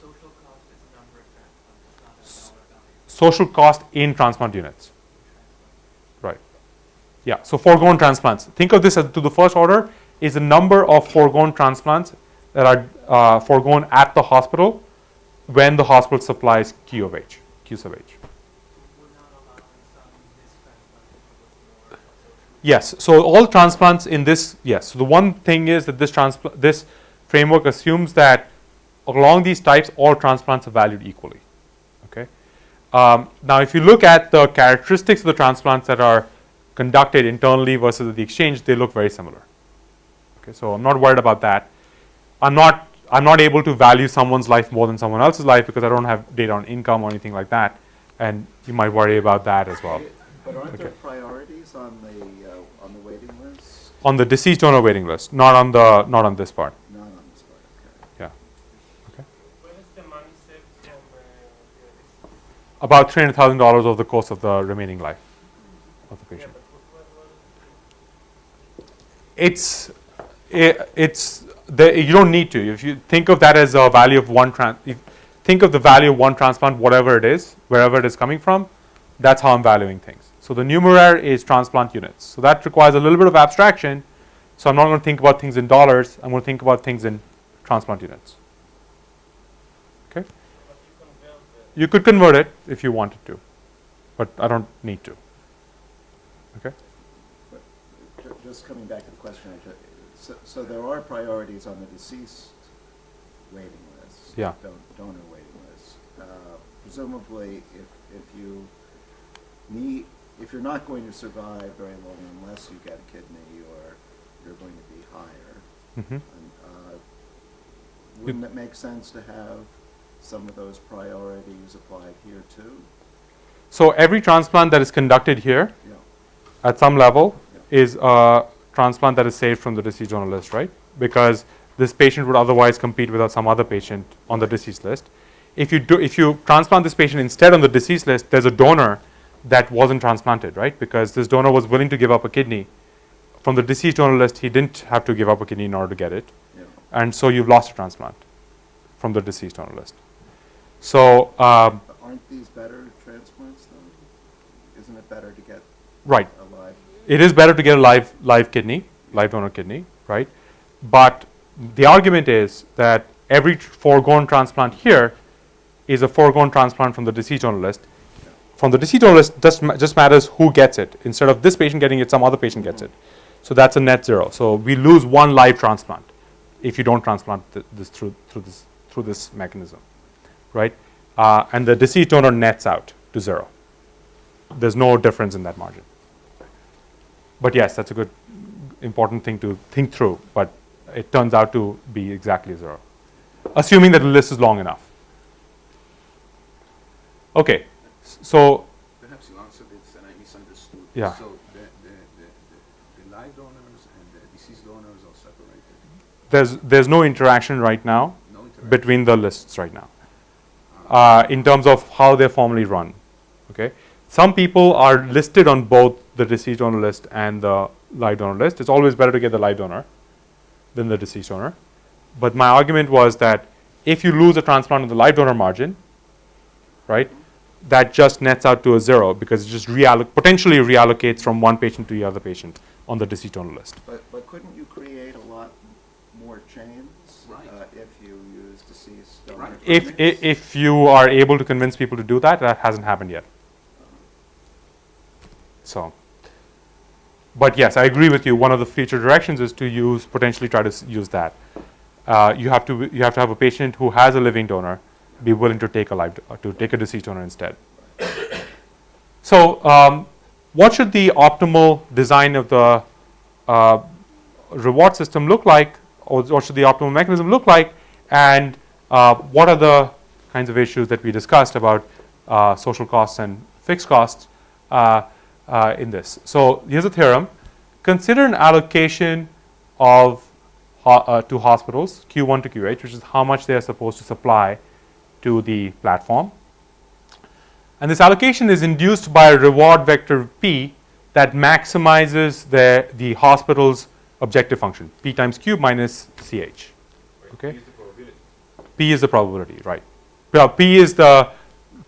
Social cost is the number of transplants, it's not a dollar value. Social cost in transplant units. Right. Yeah. So foregone transplants. Think of this as, to the first order is the number of foregone transplants that are foregone at the hospital when the hospital supplies Q of H, Q sub H. We're not allowing some this transplant to look more social. Yes. So all transplants in this, yes. So the one thing is that this framework assumes that along these types, all transplants are valued equally. Okay. Now, if you look at the characteristics of the transplants that are conducted internally versus the exchange, they look very similar. Okay. So I'm not worried about that. I'm not able to value someone's life more than someone else's life because I don't have data on income or anything like that, and you might worry about that as well. But aren't there priorities on the waiting list? On the deceased donor waiting list, not on this part. Not on this part, okay. Yeah. Okay. What is the money saved from your About $300,000 over the course of the remaining life of the patient. You don't need to. If you think of that as a value of think of the value of one transplant, whatever it is, wherever it is coming from, that's how I'm valuing things. So the numeraire is transplant units. So that requires a little bit of abstraction. So I'm not going to think about things in dollars. I'm going to think about things in transplant units. Okay? You could convert it if you wanted to, but I don't need to. Okay? But just coming back to the question, so there are priorities on the deceased waiting list, Yeah. donor waiting list. Presumably, if you're not going to survive very long unless you get a kidney, or you're going to be higher, Mm-hmm. wouldn't it make sense to have some of those priorities applied here too? So every transplant that is conducted here Yeah. at some level is a transplant that is saved from the deceased donor list, right? Because this patient would otherwise compete with some other patient on the deceased list. If you transplant this patient instead on the deceased list, there's a donor that wasn't transplanted, right? Because this donor was willing to give up a kidney. From the deceased donor list, he didn't have to give up a kidney in order to get it. Yeah. And so you've lost a transplant from the deceased donor list. So, But aren't these better transplants though? Isn't it better to get right. a live? It is better to get a live kidney, live donor kidney, right? But the argument is that every foregone transplant here is a foregone transplant from the deceased donor list. From the deceased donor list, just matters who gets it. Instead of this patient getting it, some other patient gets it. So that's a net zero. So we lose one live transplant if you don't transplant this through this mechanism, right? And the deceased donor nets out to zero. There's no difference in that margin. But yes, that's a good, important thing to think through. But it turns out to be exactly zero, assuming that the list is long enough. Okay, so Perhaps you answered this and I misunderstood. Yeah. So the live donors and the deceased donors are separated. there's no interaction right now No interaction. between the lists right now in terms of how they're formally run. Okay, some people are listed on both the deceased donor list and the live donor list. It's always better to get the live donor than the deceased donor. But my argument was that if you lose a transplant on the live donor margin, right, that just nets out to a zero because it just potentially reallocates from one patient to the other patient on the deceased donor list. But couldn't you create a lot more chains Right. if you use deceased donor Right. If you are able to convince people to do that, that hasn't happened yet. So, but yes, I agree with you. One of the future directions is to potentially try to use that. You have to have a patient who has a living donor be willing to take a deceased donor instead. So, what should the optimal design of the reward system look like, or what should the optimal mechanism look like, and what are the kinds of issues that we discussed about social costs and fixed costs in this? So here's a theorem. Consider an allocation of to hospitals, Q1 to Q8, which is how much they are supposed to supply to the platform. And this allocation is induced by a reward vector P that maximizes the hospital's objective function, P times Q minus CH. Okay? P is the probability, right. P is the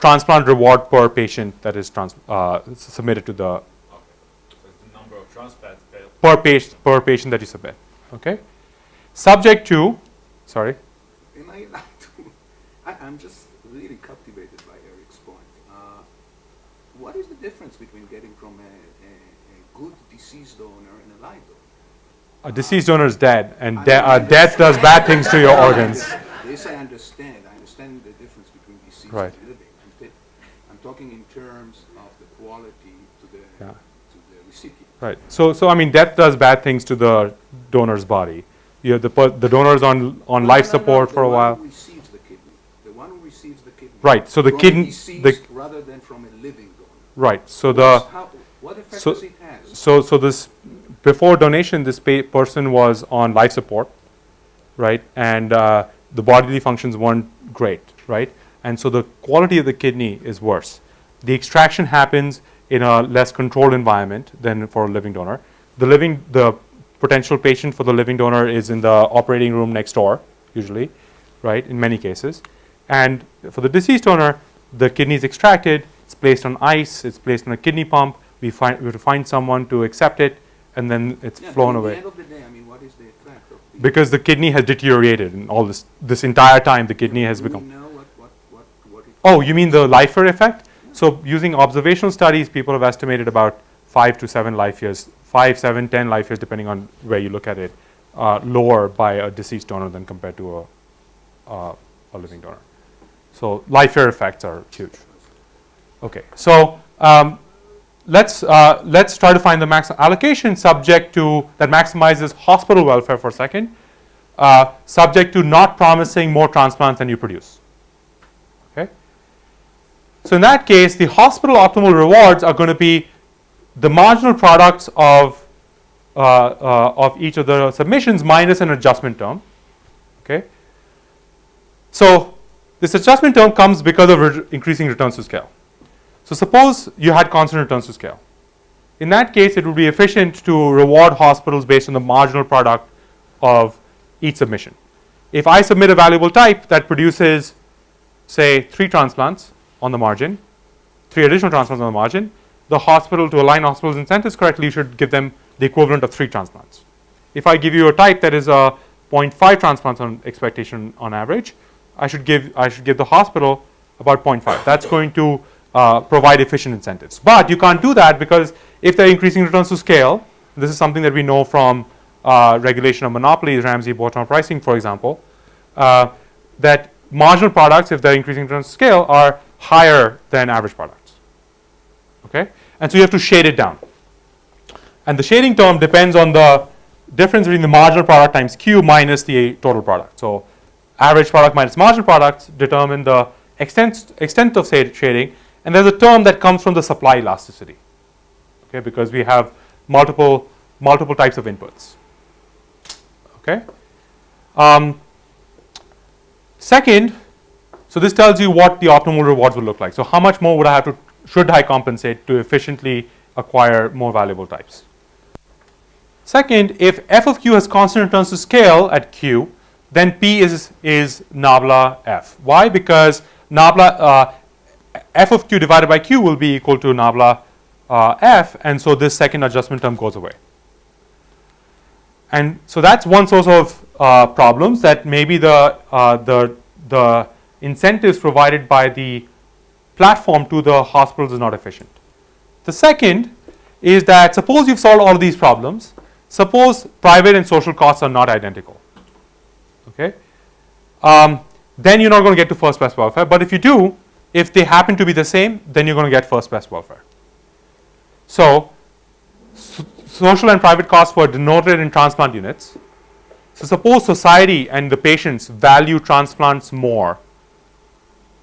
transplant reward per patient that is submitted to the Okay. So it's the number of transplants failed. per patient that you submit. Okay? Subject to, sorry. Am I allowed to? I'm just really captivated by Eric's point. What is the difference between getting from a good deceased donor and a live donor? A deceased donor is dead, and death does bad things to your organs. This I understand. I understand the difference between deceased Right. and living. I'm talking in terms of the quality to the recipient. Right. So I mean, death does bad things to the donor's body. You have the donor's on life support for a while. The one who receives the kidney. The one who receives the kidney. Right. So the from a kidney. deceased rather than from a living donor. Right. So What effect so- does it have? so this before donation, this person was on life support, right, and the bodily functions weren't great, right, and so the quality of the kidney is worse. The extraction happens in a less controlled environment than for a living donor. The potential patient for the living donor is in the operating room next door, usually, right, in many cases, and for the deceased donor, the kidney is extracted. It's placed on ice. It's placed on a kidney pump. We have to find someone to accept it, and then it's flown At away. the end of the day, I mean, what is the effect of the Because the kidney has deteriorated, and all this entire time, the kidney has Do we become. know what it Oh, you mean the lifer effect? So using observational studies, people have estimated about 5 to 7 life years, 5, 7, 10 life years, depending on where you look at it, lower by a deceased donor than compared to a living donor. So life year effects are huge. Okay, so let's try to find the maximum allocation subject to that maximizes hospital welfare for a second, subject to not promising more transplants than you produce. Okay. So in that case, the hospital optimal rewards are going to be the marginal products of each of the submissions minus an adjustment term. Okay. So this adjustment term comes because of increasing returns to scale. So suppose you had constant returns to scale. In that case, it would be efficient to reward hospitals based on the marginal product of each submission. If I submit a valuable type that produces, say, 3 transplants on the margin, 3 additional transplants on the margin, the hospital, to align hospitals' incentives correctly, should give them the equivalent of 3 transplants. If I give you a type that is a 0.5 transplants on expectation on average, I should give the hospital about 0.5. That's going to provide efficient incentives. But you can't do that because if they're increasing returns to scale, this is something that we know from regulation of monopolies, Ramsey bottom pricing, for example, that marginal products, if they're increasing returns to scale, are higher than average products. Okay? And so you have to shade it down. And the shading term depends on the difference between the marginal product times Q minus the total product. So average product minus marginal products determine the extent of shading. And there's a term that comes from the supply elasticity, okay, because we have multiple types of inputs. Okay. Second, so this tells you what the optimal rewards will look like. So how much more should I compensate to efficiently acquire more valuable types? Second, if f of q has constant returns to scale at q, then p is nabla f. Why? Because nabla f of q divided by q will be equal to nabla f, and so this second adjustment term goes away. And so that's one source of problems, that maybe the incentives provided by the platform to the hospitals is not efficient. The second is that suppose you've solved all of these problems, suppose private and social costs are not identical. Okay, then you're not going to get to first best welfare. But if you do, if they happen to be the same, then you're going to get first best welfare. So social and private costs were denoted in transplant units. So suppose society and the patients value transplants more,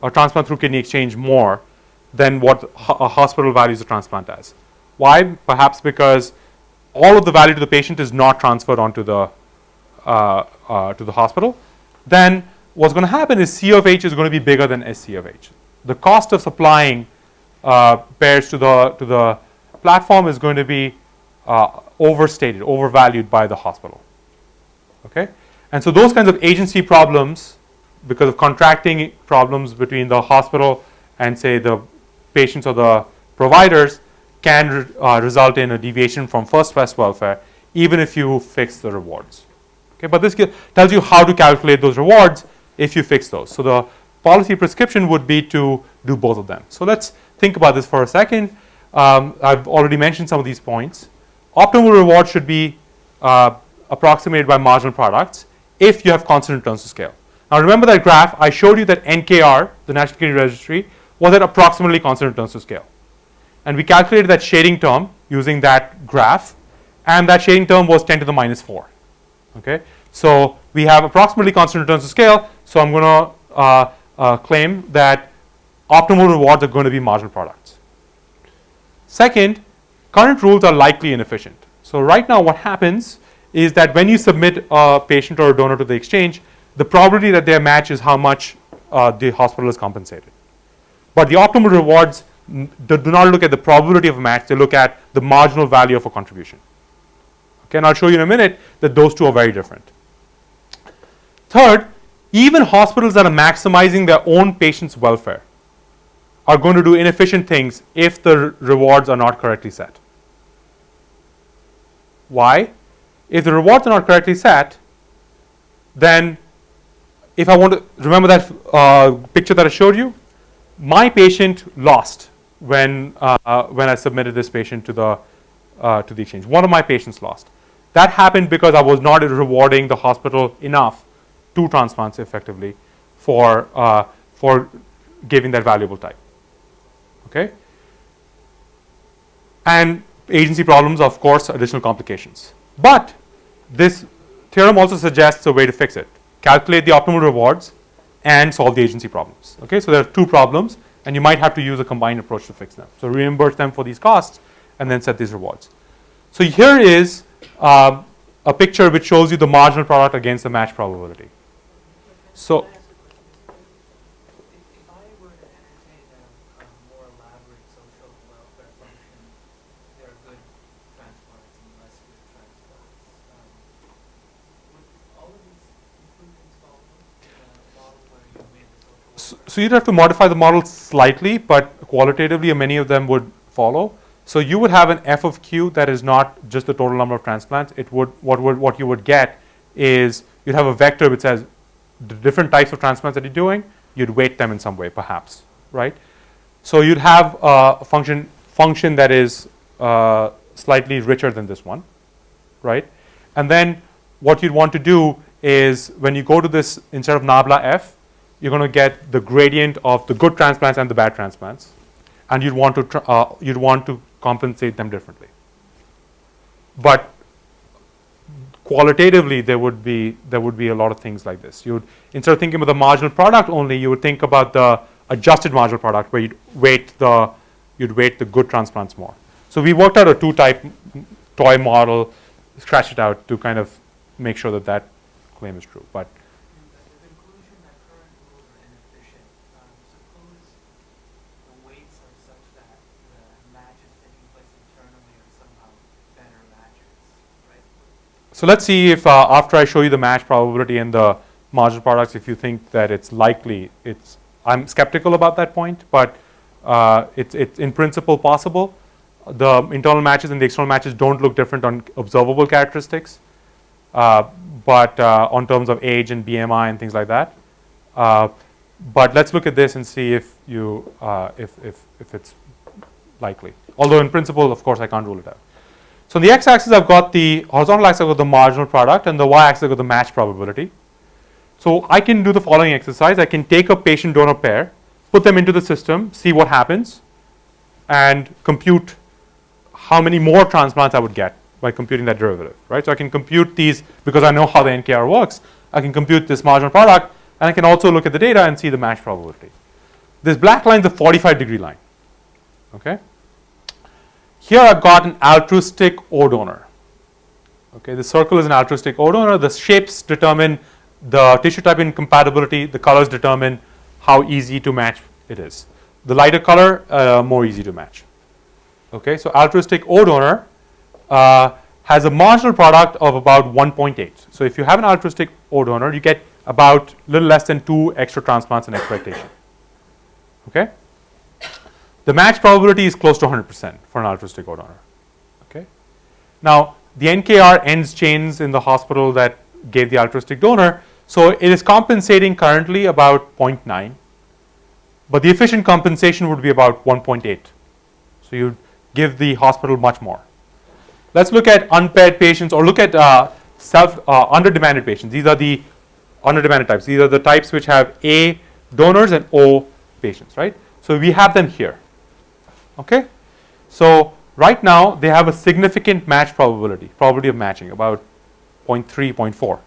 or transplant through kidney exchange more than what a hospital values a transplant as. Why? Perhaps because all of the value to the patient is not transferred onto the hospital. Then what's going to happen is C of H is going to be bigger than SC of H. The cost of supplying pairs to the platform is going to be overstated, overvalued by the hospital. Okay, and so those kinds of agency problems, because of contracting problems between the hospital and say the patients or the providers, can result in a deviation from first best welfare, even if you fix the rewards. Okay, but this tells you how to calculate those rewards if you fix those. So the policy prescription would be to do both of them. So let's think about this for a second. I've already mentioned some of these points. Optimal reward should be approximated by marginal products if you have constant returns to scale. Now remember that graph, I showed you that NKR, the National Kidney Registry, was at approximately constant returns to scale. And we calculated that shading term using that graph, and that shading term was 10 to the minus 4. Okay, so we have approximately constant returns to scale, so I'm going to claim that optimal rewards are going to be marginal products. Second, current rules are likely inefficient. So right now what happens is that when you submit a patient or a donor to the exchange, the probability that they match is how much the hospital is compensated. But the optimal rewards do not look at the probability of a match, they look at the marginal value of a contribution. Okay, and I'll show you in a minute that those two are very different. Third, even hospitals that are maximizing their own patients' welfare are going to do inefficient things if the rewards are not correctly set. Why? If the rewards are not correctly set, then if I want to remember that picture that I showed you, my patient lost when I submitted this patient to the exchange. One of my patients lost. That happened because I was not rewarding the hospital enough, 2 transplants effectively, for giving that valuable type. Okay, and agency problems, of course, additional complications. But this theorem also suggests a way to fix it. Calculate the optimal rewards and solve the agency problems. Okay, so there are 2 problems, and you might have to use a combined approach to fix them. So reimburse them for these costs and then set these rewards. So here is a picture which shows you the marginal product against the match probability. So If I were to entertain a more elaborate social welfare function, there are good transplants and less good transplants. Would all of these improvements follow in a model where you made the social welfare? So you'd have to modify the model slightly, but qualitatively many of them would follow. So you would have an F of Q that is not just the total number of transplants. It would what you would get is you'd have a vector which says the different types of transplants that you're doing. You'd weight them in some way, perhaps, right? So you'd have a function that is slightly richer than this one, right? And then what you'd want to do is when you go to this, instead of nabla F, you're going to get the gradient of the good transplants and the bad transplants, and you'd want to compensate them differently. But qualitatively, there would be a lot of things like this. You'd, instead of thinking about the marginal product only, you would think about the adjusted marginal product, where you'd weight the good transplants more. So we worked out a 2-type toy model, scratched it out to kind of make sure that that claim is true. But The conclusion that current rules are inefficient. Suppose the weights are such that the matches taking place internally are somehow better matches, right? so let's see if after I show you the match probability and the marginal products, if you think that it's likely. I'm skeptical about that point, but it's in principle possible. The internal matches and the external matches don't look different on observable characteristics. but on terms of age and BMI and things like that. But let's look at this and see if it's likely. Although in principle, of course, I can't rule it out. So on the x-axis, I've got the horizontal axis, I've got the marginal product, and the y-axis, I've got the match probability. So I can do the following exercise. I can take a patient-donor pair, put them into the system, see what happens, and compute how many more transplants I would get by computing that derivative, right? So I can compute these because I know how the NKR works. I can compute this marginal product, and I can also look at the data and see the match probability. This black line is the 45-degree line, okay? Here I've got an altruistic O donor. Okay, the circle is an altruistic O donor. The shapes determine the tissue type incompatibility. The colors determine how easy to match it is. The lighter color, more easy to match. Okay, so altruistic O donor has a marginal product of about 1.8. So if you have an altruistic O donor, you get about a little less than 2 extra transplants in expectation. Okay. The match probability is close to 100% for an altruistic O donor. Okay. Now, the NKR ends chains in the hospital that gave the altruistic donor, so it is compensating currently about 0.9, but the efficient compensation would be about 1.8. So you give the hospital much more. Let's look at unpaired patients, or look at under-demanded patients. These are the under-demanded types. These are the types which have A donors and O patients, right? So we have them here. Okay, so right now they have a significant match probability of matching, about 0.3, 0.4.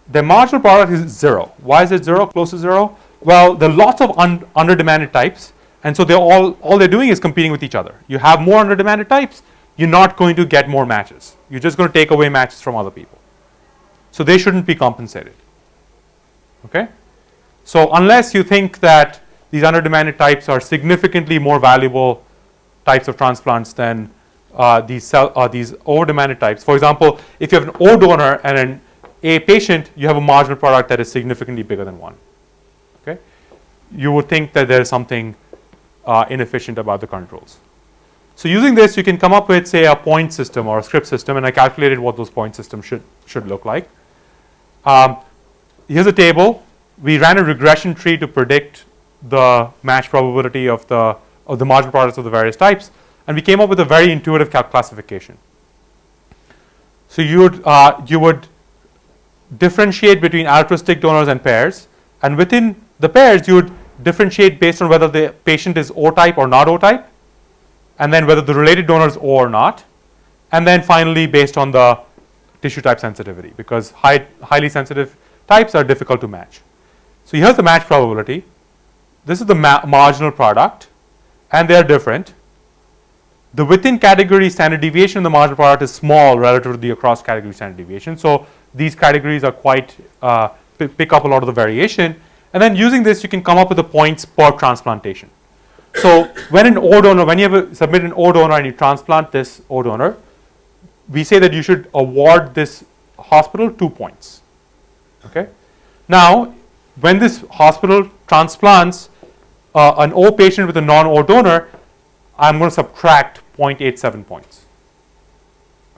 Their marginal product is 0. Why is it 0, close to 0? Well, there are lots of under-demanded types, and so all they're doing is competing with each other. You have more under-demanded types, you're not going to get more matches. You're just going to take away matches from other people. So they shouldn't be compensated. Okay, so unless you think that these under-demanded types are significantly more valuable types of transplants than these over-demanded types. For example, if you have an O donor and an A patient, you have a marginal product that is significantly bigger than 1. Okay, you would think that there is something inefficient about the controls. So using this, you can come up with, say, a point system or a script system, and I calculated what those point systems should look like. Here's a table. We ran a regression tree to predict the match probability of the marginal products of the various types, and we came up with a very intuitive classification. So you would differentiate between altruistic donors and pairs, and within the pairs you would differentiate based on whether the patient is O type or not O type, and then whether the related donor is O or not, and then finally based on the tissue type sensitivity, because highly sensitive types are difficult to match. So here's the match probability. This is the marginal product, and they are different. The within category standard deviation in the marginal product is small relative to the across category standard deviation. So these categories are quite pick up a lot of the variation. And then using this, you can come up with the points per transplantation. So when you submit an O donor and you transplant this O donor, we say that you should award this hospital 2 points. Okay. Now, when this hospital transplants an O patient with a non-O donor, I'm going to subtract 0.87 points.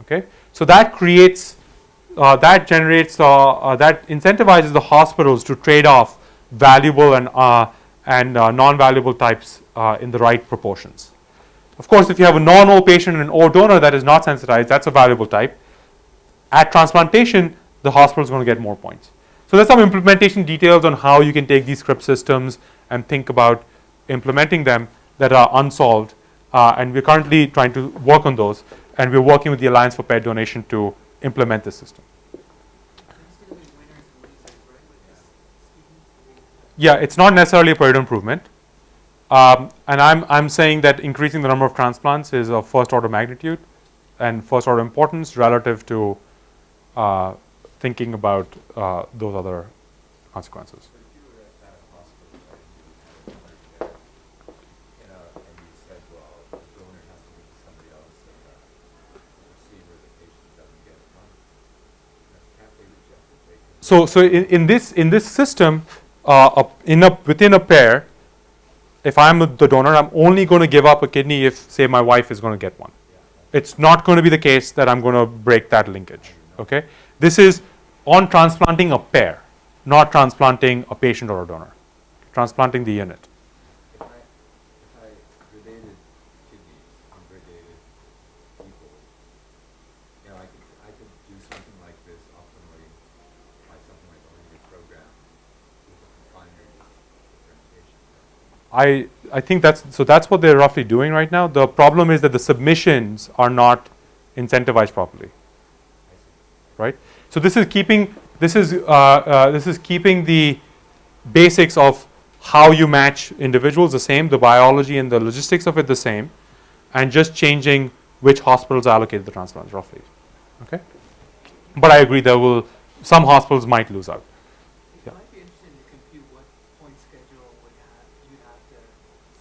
Okay, so that creates, that incentivizes the hospitals to trade off valuable and non-valuable types in the right proportions. Of course, if you have a non-O patient and an O donor that is not sensitized, that's a valuable type. At transplantation, the hospital is going to get more points. So there's some implementation details on how you can take these script systems and think about implementing them that are unsolved, and we're currently trying to work on those, and we're working with the Alliance for Paired Donation to implement this system. Yeah, it's not necessarily a Pareto improvement, and I'm saying that increasing the number of transplants is of first order magnitude and first order importance relative to thinking about those other consequences. So in this system, within a pair, if I'm the donor, I'm only going to give up a kidney if, say, my wife is going to get one. It's not going to be the case that I'm going to break that linkage. Okay, This is on transplanting a pair, not transplanting a patient or a donor. Transplanting the unit. If I donated kidneys, unrelated people, you know, I could do something like this optimally, like something like a linear program with a confinement differentiation. I think that's what they're roughly doing right now. The problem is that the submissions are not incentivized properly, right? So this is keeping the basics of how you match individuals the same, the biology and the logistics of it the same, and just changing which hospitals allocate the transplants roughly. Okay, but I agree some hospitals might lose out. It might be interesting to compute what point schedule you'd have to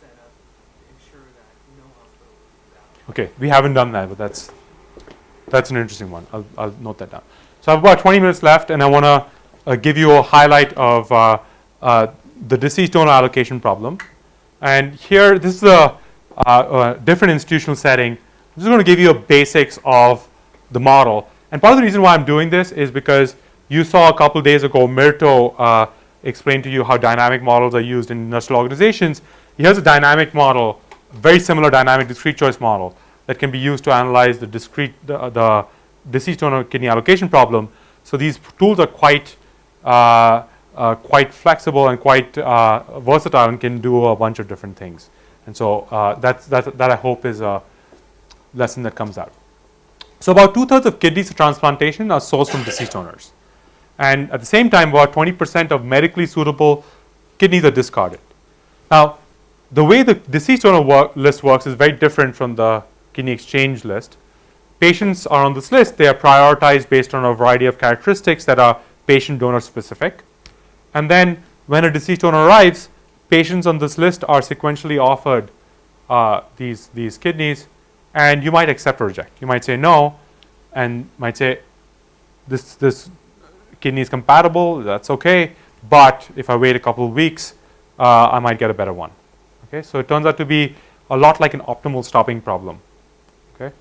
set up to ensure that no hospital will lose out. Okay, we haven't done that, but that's an interesting one. I'll note that down. So I have about 20 minutes left, and I want to give you a highlight of the deceased donor allocation problem. And here, this is a different institutional setting. I'm just going to give you a basics of the model. And part of the reason why I'm doing this is because you saw a couple days ago Mirto explain to you how dynamic models are used in industrial organizations. Here's a dynamic model, very similar dynamic discrete choice model that can be used to analyze the the deceased donor kidney allocation problem. So these tools are quite flexible and quite versatile and can do a bunch of different things. And so that I hope is a lesson that comes out. So about 2/3 of kidneys for transplantation are sourced from deceased donors. And at the same time, about 20% of medically suitable kidneys are discarded. Now, the way the deceased donor list works is very different from the kidney exchange list. Patients are on this list. They are prioritized based on a variety of characteristics that are patient-donor specific. And then when a deceased donor arrives, patients on this list are sequentially offered these kidneys, and you might accept or reject. You might say no, and might say this kidney is compatible, that's okay, but if I wait a couple of weeks, I might get a better one. Okay, so it turns out to be a lot like an optimal stopping problem. Okay,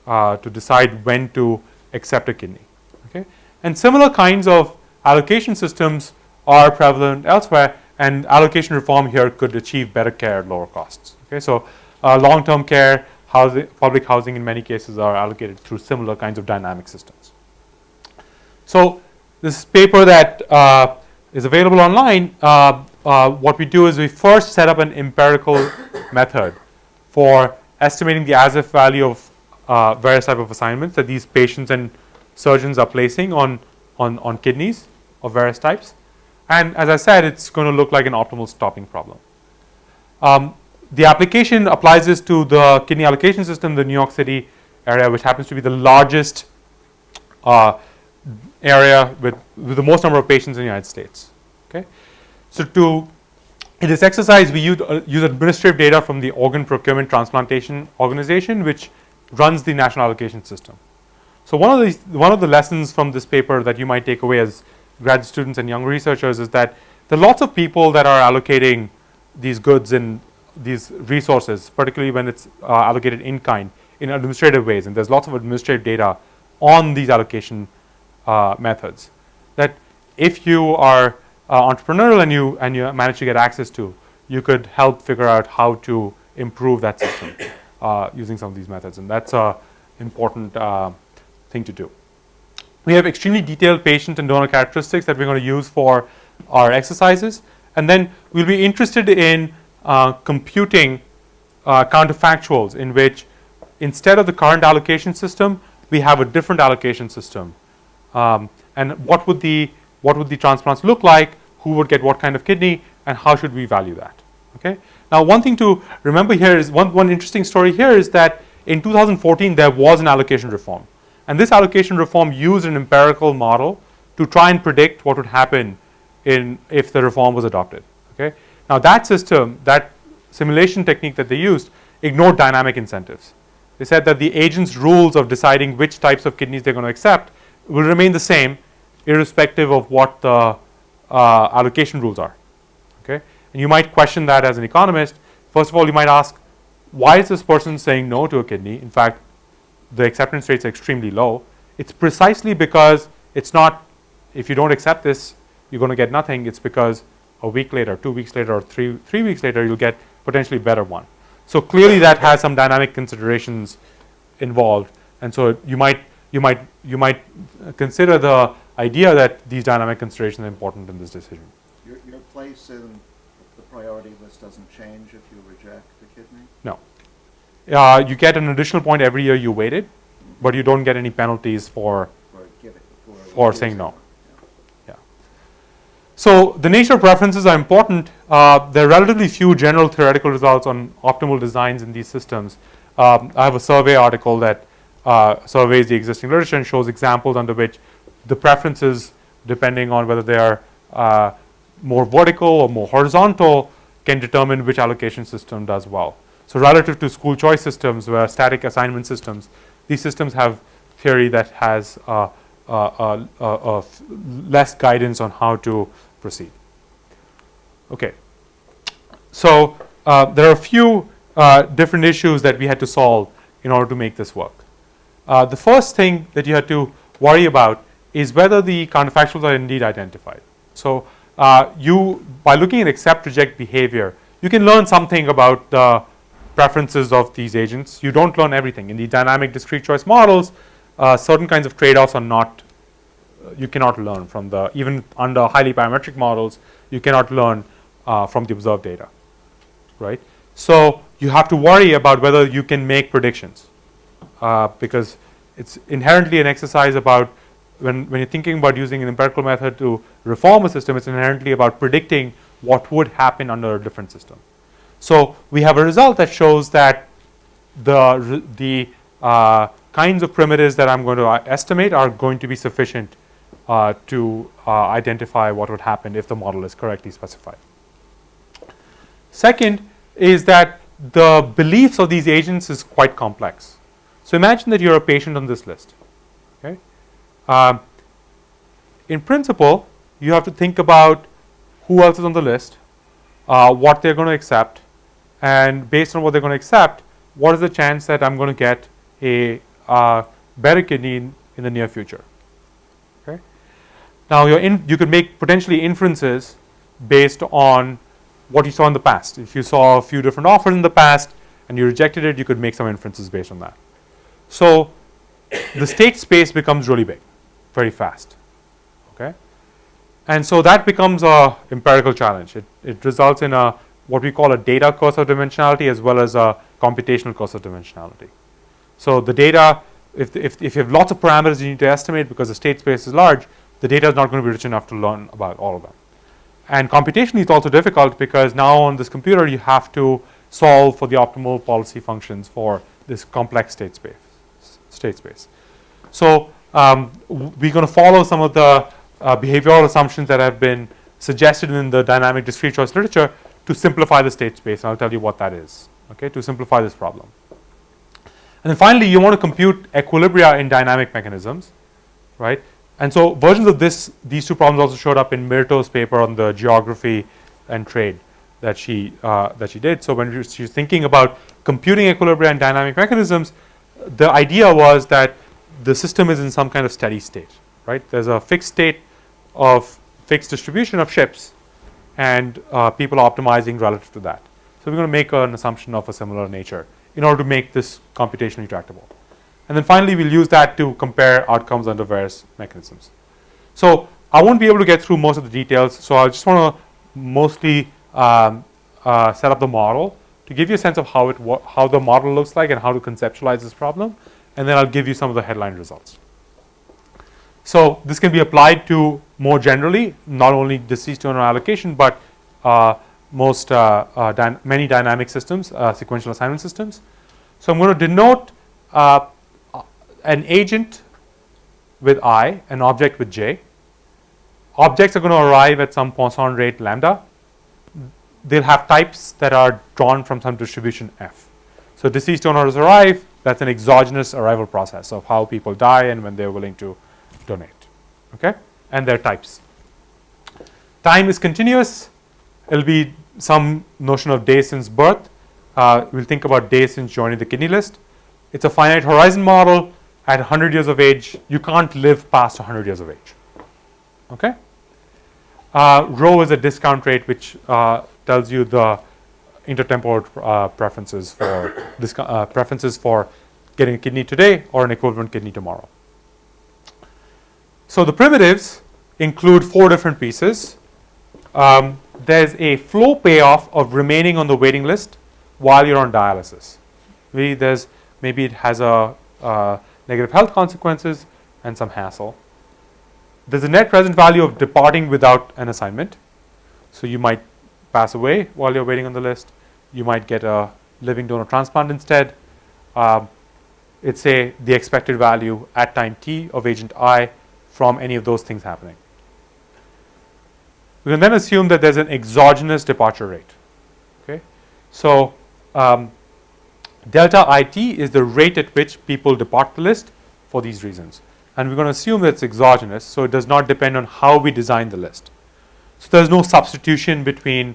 to decide when to accept a kidney. Okay, and similar kinds of allocation systems are prevalent elsewhere, and allocation reform here could achieve better care at lower costs. Okay, so long-term care, public housing in many cases are allocated through similar kinds of dynamic systems. So this paper that is available online, what we do is we first set up an empirical method for estimating the as-if value of various type of assignments that these patients and surgeons are placing on kidneys of various types. And as I said, it's going to look like an optimal stopping problem. The application applies this to the kidney allocation system, the New York City area, which happens to be the largest area with the most number of patients in the United States. Okay, so in this exercise, we use administrative data from the Organ Procurement Transplantation Organization, which runs the national allocation system. So one of the lessons from this paper that you might take away as grad students and young researchers is that there are lots of people that are allocating these goods and these resources, particularly when it's allocated in kind, in administrative ways, and there's lots of administrative data on these allocation methods that if you are entrepreneurial and you manage to get access to, you could help figure out how to improve that system using some of these methods, and that's an important thing to do. We have extremely detailed patient and donor characteristics that we're going to use for our exercises, and then we'll be interested in computing counterfactuals in which instead of the current allocation system, we have a different allocation system. And what would the transplants look like? Who would get what kind of kidney, and how should we value that? Okay. Now, one thing to remember here is one interesting story here is that in 2014 there was an allocation reform, and this allocation reform used an empirical model to try and predict what would happen if the reform was adopted. Okay. Now, that system, that simulation technique that they used, ignored dynamic incentives. They said that the agent's rules of deciding which types of kidneys they're going to accept will remain the same, irrespective of what the allocation rules are. Okay, and you might question that as an economist. First of all, you might ask, why is this person saying no to a kidney? In fact, the acceptance rates are extremely low. It's precisely because it's not, if you don't accept this, you're going to get nothing. It's because a week later, 2 weeks later, or three weeks later, you'll get potentially better one. So clearly that has some dynamic considerations involved, and so you might consider the idea that these dynamic considerations are important in this decision. Your place in the priority list doesn't change if you reject the kidney? No. You get an additional point every year you waited, but you don't get any penalties for saying no. Yeah. So the nature of preferences are important. There are relatively few general theoretical results on optimal designs in these systems. I have a survey article that surveys the existing literature and shows examples under which the preferences, depending on whether they are more vertical or more horizontal, can determine which allocation system does well. So relative to school choice systems, where static assignment systems, these systems have theory that has less guidance on how to proceed. Okay. So there are a few different issues that we had to solve in order to make this work. The first thing that you had to worry about is whether the counterfactuals are indeed identified. So by looking at accept-reject behavior, you can learn something about the preferences of these agents. You don't learn everything. In the dynamic discrete choice models, certain kinds of trade-offs are not, you cannot learn from the, even under highly parametric models, you cannot learn from the observed data, right? So you have to worry about whether you can make predictions, because it's inherently an exercise about, when you're thinking about using an empirical method to reform a system, it's inherently about predicting what would happen under a different system. So we have a result that shows that the kinds of primitives that I'm going to estimate are going to be sufficient to identify what would happen if the model is correctly specified. Second is that the beliefs of these agents is quite complex. So imagine that you're a patient on this list. Okay? In principle, you have to think about who else is on the list, what they're going to accept, and based on what they're going to accept, what is the chance that I'm going to get a better kidney in the near future. Okay? Now you could make potentially inferences based on what you saw in the past. If you saw a few different offers in the past and you rejected it, you could make some inferences based on that. So the state space becomes really big, very fast. Okay? And so that becomes a empirical challenge. It results in what we call a data curse of dimensionality as well as a computational curse of dimensionality. So the data, if you have lots of parameters you need to estimate because the state space is large, the data is not going to be rich enough to learn about all of them. And computationally it's also difficult because now on this computer you have to solve for the optimal policy functions for this complex state space. So we're going to follow some of the behavioral assumptions that have been suggested in the dynamic discrete choice literature to simplify the state space. And I'll tell you what that is, okay, to simplify this problem. And then finally, you want to compute equilibria in dynamic mechanisms, right? And so versions of these two problems also showed up in Mirto's paper on the geography and trade that she did. So when she's thinking about computing equilibria in dynamic mechanisms, the idea was that the system is in some kind of steady state, right? There's a fixed state of fixed distribution of ships, and people are optimizing relative to that. So we're going to make an assumption of a similar nature in order to make this computationally tractable. And then finally, we'll use that to compare outcomes under various mechanisms. So I won't be able to get through most of the details, so I just want to mostly set up the model to give you a sense of how the model looks like and how to conceptualize this problem, and then I'll give you some of the headline results. So this can be applied to more generally, not only deceased donor allocation, but many dynamic systems, sequential assignment systems. So I'm going to denote an agent with I, an object with J. Objects are going to arrive at some Poisson rate lambda. They'll have types that are drawn from some distribution F. So deceased donors arrive, that's an exogenous arrival process of how people die and when they're willing to donate. Okay? And their types. Time is continuous. It'll be some notion of days since birth. We'll think about days since joining the kidney list. It's a finite horizon model, at 100 years of age, you can't live past 100 years of age. Okay? Rho is a discount rate which tells you the intertemporal preferences for getting a kidney today or an equivalent kidney tomorrow. So the primitives include 4 different pieces. There's a flow payoff of remaining on the waiting list while you're on dialysis. Maybe it has a negative health consequences and some hassle. There's a net present value of departing without an assignment. So you might pass away while you're waiting on the list. You might get a living donor transplant instead. It's the expected value at time t of agent I from any of those things happening. We can then assume that there's an exogenous departure rate. Okay, so delta IT is the rate at which people depart the list for these reasons. And we're going to assume that it's exogenous, so it does not depend on how we design the list. So there's no substitution between,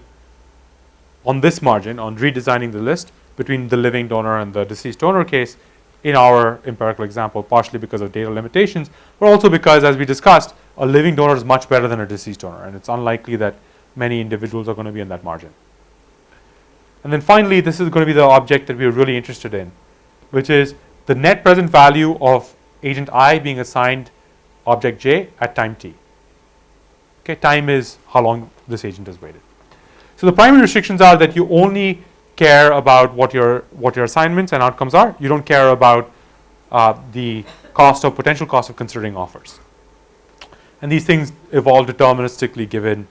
on this margin, on redesigning the list, between the living donor and the deceased donor case in our empirical example, partially because of data limitations, but also because, as we discussed, a living donor is much better than a deceased donor, and it's unlikely that many individuals are going to be in that margin. And then finally, this is going to be the object that we're really interested in, which is the net present value of agent I being assigned object J at time t. Okay, time is how long this agent has waited. So the primary restrictions are that you only care about what your assignments and outcomes are. You don't care about the potential cost of considering offers. And these things evolve deterministically given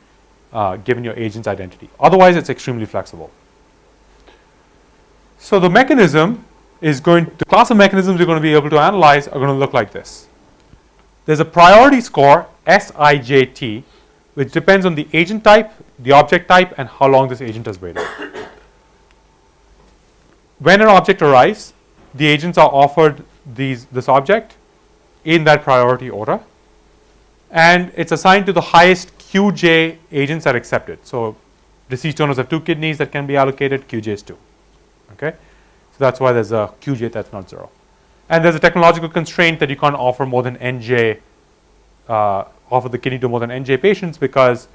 your agent's identity. Otherwise, it's extremely flexible. So the class of mechanisms we're going to be able to analyze are going to look like this. There's a priority score, SIJT, which depends on the agent type, the object type, and how long this agent has waited. When an object arrives, the agents are offered this object in that priority order, and it's assigned to the highest QJ agents that are accepted. So deceased donors have 2 kidneys that can be allocated, QJ is 2. Okay, so that's why there's a QJ that's not 0. And there's a technological constraint that you can't offer more than NJ, offer the kidney to more than NJ patients because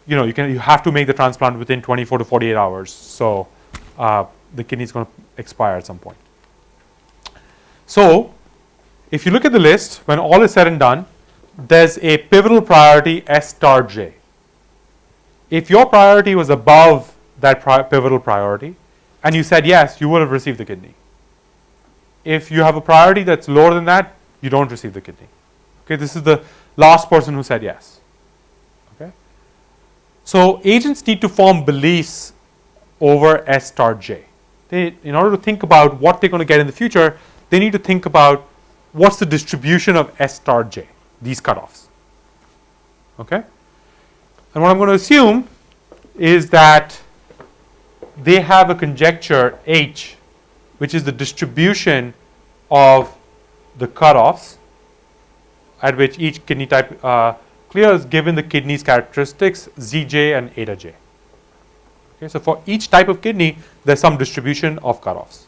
you have to make the transplant within 24 to 48 hours. So the kidney is going to expire at some point. So if you look at the list, when all is said and done, there's a pivotal priority S star J. If your priority was above that pivotal priority, and you said yes, you would have received the kidney. If you have a priority that's lower than that, you don't receive the kidney. Okay, this is the last person who said yes. Okay, so agents need to form beliefs over S star J. In order to think about what they're going to get in the future, they need to think about what's the distribution of S star J, these cutoffs. Okay, and what I'm going to assume is that they have a conjecture H, which is the distribution of the cutoffs at which each kidney type clears given the kidney's characteristics ZJ and eta J. Okay, so for each type of kidney, there's some distribution of cutoffs.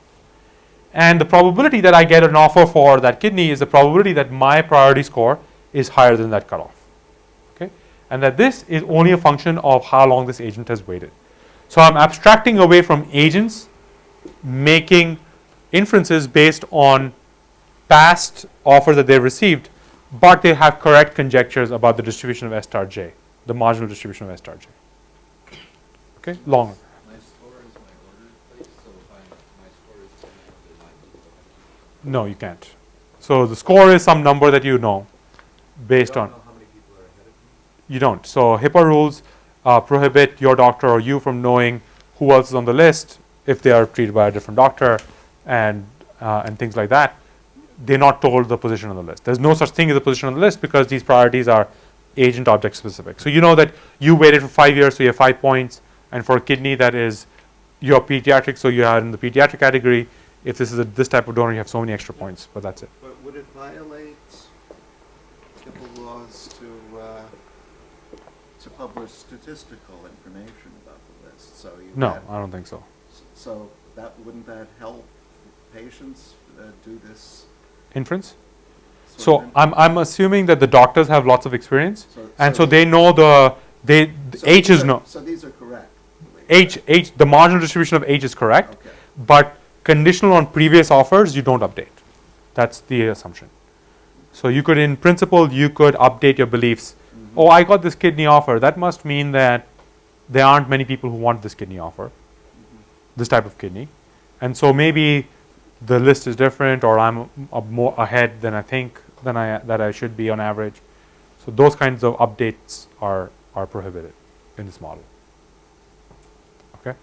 And the probability that I get an offer for that kidney is the probability that my priority score is higher than that cutoff. Okay, and that this is only a function of how long this agent has waited. So I'm abstracting away from agents, making inferences based on past offers that they've received, but they have correct conjectures about the distribution of S star J, the marginal distribution of S star J. Okay, longer. My score is my ordered place, so if my score is 10, then I No, you can't. So the score is some number that you know based on. don't know how many people are ahead of me. You don't. So HIPAA rules prohibit your doctor or you from knowing who else is on the list if they are treated by a different doctor and things like that. They're not told the position on the list. There's no such thing as a position on the list because these priorities are agent object specific. So you know that you waited for 5 years, so you have 5 points. And for a kidney that is your pediatric, so you are in the pediatric category. If this is this type of donor, you have so many extra points, but that's it. But would it violate HIPAA laws to publish statistical information about the list? So No, I don't think so. So wouldn't that help patients do this inference. So I'm assuming that the doctors have lots of experience, and so these- they know so H these is are- no. So these are correct. The marginal distribution of H is correct, Okay. but conditional on previous offers, you don't update. That's the assumption. So you could, in principle, you could update your beliefs. Mhm. Oh, I got this kidney offer. That must mean that there aren't many people who want this kidney offer, this type of kidney. And so maybe the list is different, or I'm more ahead than I think that I should be on average. So those kinds of updates are prohibited in this model. Okay,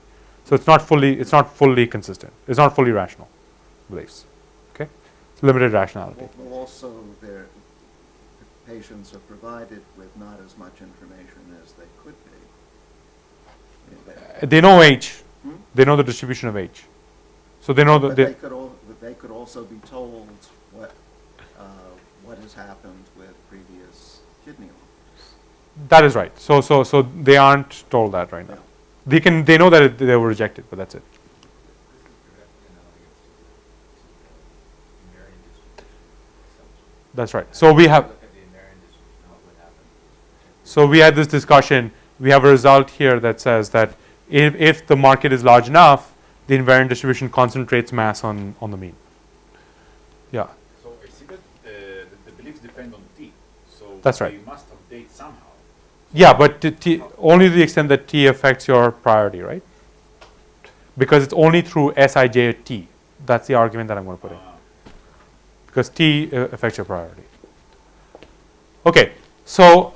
so it's not fully consistent. It's not fully rational beliefs. Okay, it's limited rationality. Well, also, their patients are provided with not as much information as they could be. They know H. Hmm? They know the distribution of H. So they know that But they could also be told what has happened with previous kidney offers. that is right. So they aren't told that right now. No. They know that they were rejected, but that's it. This is directly analogous to the invariant distribution assumption. That's right. So we have. Look at the invariant distribution, what would happen? So we had this discussion. We have a result here that says that if the market is large enough, the invariant distribution concentrates mass on the mean. Yeah, So I see that the beliefs depend on T. So That's right. you must update somehow. yeah, but only to the extent that T affects your priority, right? Because it's only through Sij T. That's the argument that I'm going to put in. Because T affects your priority. Okay, so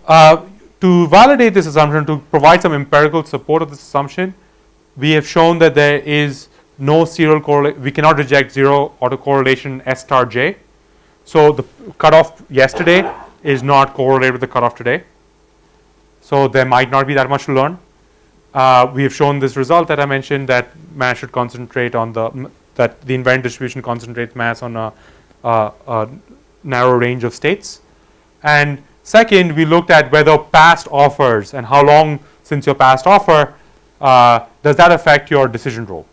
to validate this assumption, to provide some empirical support of this assumption, we have shown that there is no serial correlation. We cannot reject zero autocorrelation S star J. So the cutoff yesterday is not correlated with the cutoff today. So there might not be that much to learn. We have shown this result that I mentioned, that mass should concentrate on that the invariant distribution concentrates mass on a narrow range of states. And second, we looked at whether past offers and how long since your past offer does that affect your decision role.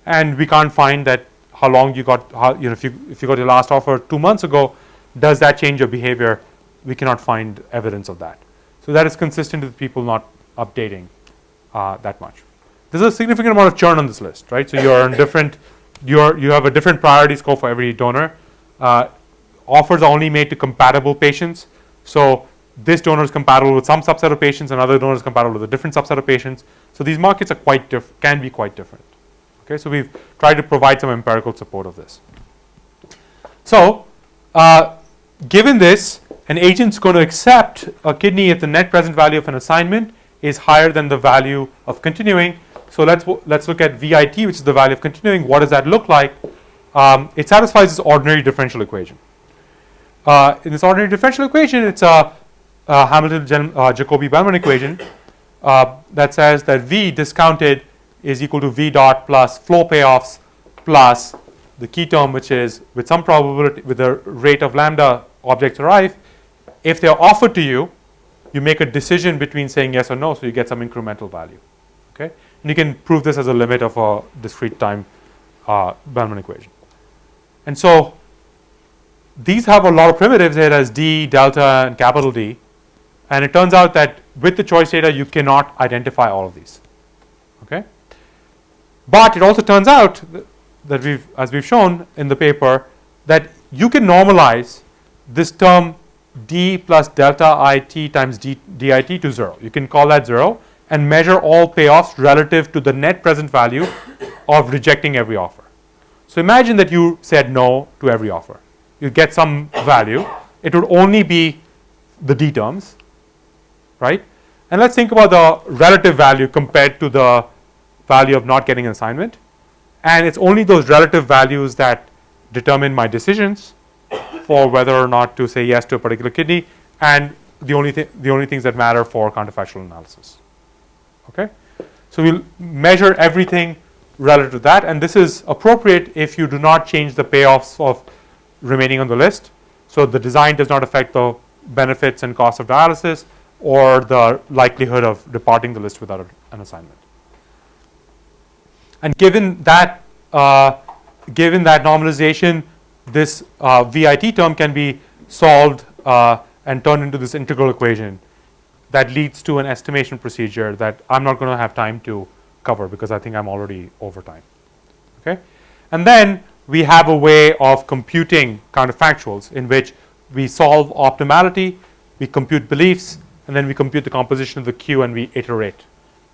And we can't find that how long you got, if you got your last offer 2 months ago, does that change your behavior? We cannot find evidence of that. So that is consistent with people not updating that much. There's a significant amount of churn on this list, right? So you're on you have a different priority score for every donor. Offers are only made to compatible patients. So this donor is compatible with some subset of patients, and other donor is compatible with a different subset of patients. So these markets are can be quite different. Okay, so we've tried to provide some empirical support of this. So given this, an agent's going to accept a kidney if the net present value of an assignment is higher than the value of continuing. So let's look at VIT, which is the value of continuing. What does that look like? It satisfies this ordinary differential equation. In this ordinary differential equation, it's a Hamilton-Jacobi-Bellman equation that says that V discounted is equal to V dot plus flow payoffs plus the key term, which is with some probability, with the rate of lambda objects arrive. If they're offered to you, you make a decision between saying yes or no, so you get some incremental value. Okay, and you can prove this as a limit of a discrete time Bellman equation. And so these have a lot of primitives here as D, delta, and capital D. And it turns out that with the choice data, you cannot identify all of these. Okay? But it also turns out that as we've shown in the paper, that you can normalize this term D plus delta IT times DIT to 0. You can call that 0 and measure all payoffs relative to the net present value of rejecting every offer. So imagine that you said no to every offer. You get some value. It would only be the D terms, right? And let's think about the relative value compared to the value of not getting an assignment. And it's only those relative values that determine my decisions for whether or not to say yes to a particular kidney, and the only things that matter for counterfactual analysis. Okay? So we'll measure everything relative to that, and this is appropriate if you do not change the payoffs of remaining on the list. So the design does not affect the benefits and costs of dialysis or the likelihood of departing the list without an assignment. And given that normalization, this VIT term can be solved and turned into this integral equation that leads to an estimation procedure that I'm not going to have time to cover because I think I'm already over time. Okay? And then we have a way of computing counterfactuals in which we solve optimality, we compute beliefs, and then we compute the composition of the queue and we iterate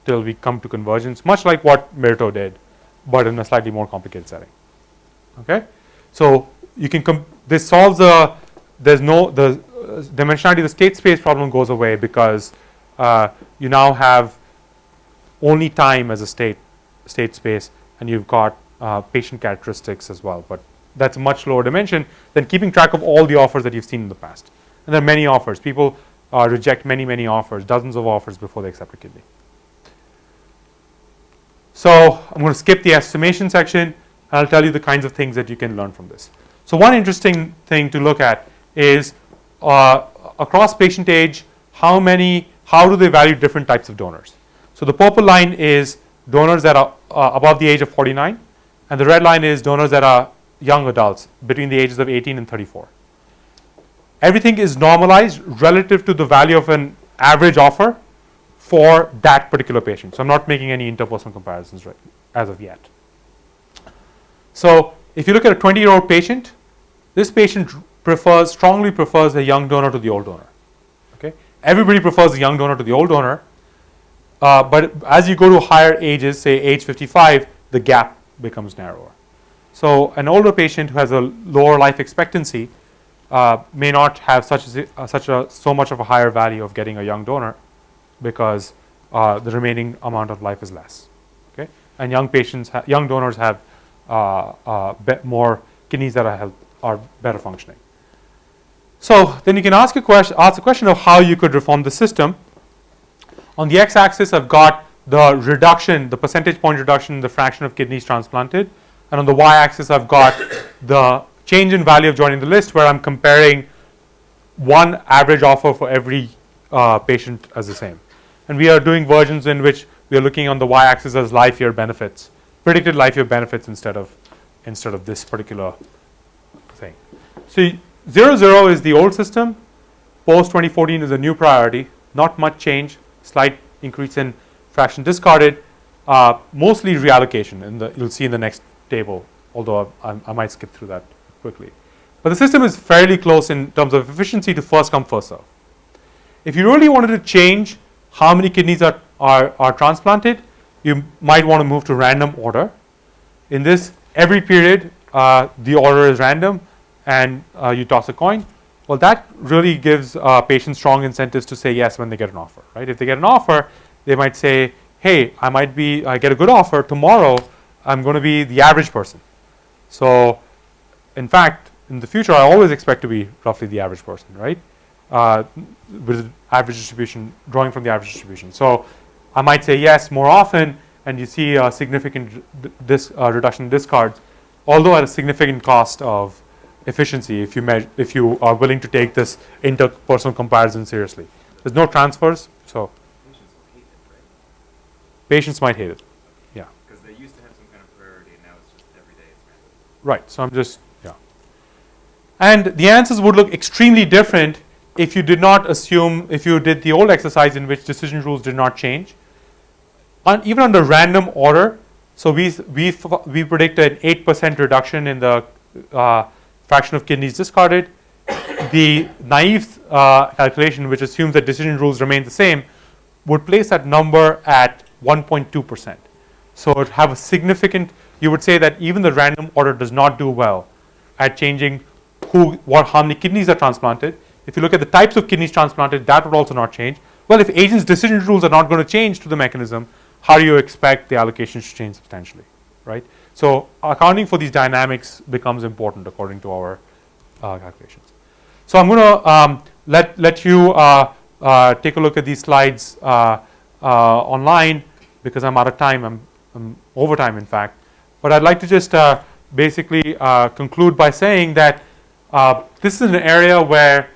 till we come to convergence, much like what Mirto did, but in a slightly more complicated setting. Okay? So you can this solves the dimensionality of the state space problem goes away because you now have only time as a state space, and you've got patient characteristics as well. But that's a much lower dimension than keeping track of all the offers that you've seen in the past. And there are many offers. People reject many offers, dozens of offers before they accept a kidney. So I'm going to skip the estimation section, and I'll tell you the kinds of things that you can learn from this. So one interesting thing to look at is across patient age, how do they value different types of donors? So the purple line is donors that are above the age of 49, and the red line is donors that are young adults between the ages of 18 and 34. Everything is normalized relative to the value of an average offer for that particular patient. So I'm not making any interpersonal comparisons right as of yet. So if you look at a 20-year-old patient, this patient strongly prefers a young donor to the old donor. Okay, everybody prefers the young donor to the old donor, but as you go to higher ages, say age 55, the gap becomes narrower. So an older patient who has a lower life expectancy may not have so much of a higher value of getting a young donor because the remaining amount of life is less. Okay, and young donors have more kidneys that are better functioning. So then you can ask the question of how you could reform the system. On the x-axis, I've got the percentage point reduction in the fraction of kidneys transplanted, and on the y-axis, I've got the change in value of joining the list, where I'm comparing one average offer for every patient as the same. And we are doing versions in which we are looking on the y-axis as life year benefits, predicted life year benefits instead of this particular thing. So 0-0 is the old system. Post 2014 is a new priority. Not much change. Slight increase in fraction discarded. Mostly reallocation. You'll see in the next table. Although I might skip through that quickly. But the system is fairly close in terms of efficiency to first come first serve. If you really wanted to change how many kidneys are transplanted, you might want to move to random order. In this, every period the order is random, and you toss a coin. Well, that really gives patients strong incentives to say yes when they get an offer, right? If they get an offer, they might say, hey, I get a good offer tomorrow, I'm going to be the average person. So in fact, in the future, I always expect to be roughly the average person, right? With average distribution, drawing from the average distribution. So I might say yes more often, and you see a significant reduction in discards, although at a significant cost of efficiency if you are willing to take this interpersonal comparison seriously. There's no transfers, so Patients will hate it, right? patients might hate it. Yeah. Because they used to have some kind of priority, and now it's just every day it's random. Right. So I'm just, yeah. And the answers would look extremely different if you did not assume, if you did the old exercise in which decision rules did not change. Even under random order, so we predict an 8% reduction in the fraction of kidneys discarded. The naive calculation, which assumes that decision rules remain the same, would place that number at 1.2%. So it would have a significant, you would say that even the random order does not do well at changing how many kidneys are transplanted. If you look at the types of kidneys transplanted, that would also not change. Well, if agents' decision rules are not going to change to the mechanism, how do you expect the allocations to change substantially, right? So accounting for these dynamics becomes important according to our calculations. So I'm going to let you take a look at these slides online because I'm out of time. I'm over time, in fact. But I'd like to just basically conclude by saying that this is an area where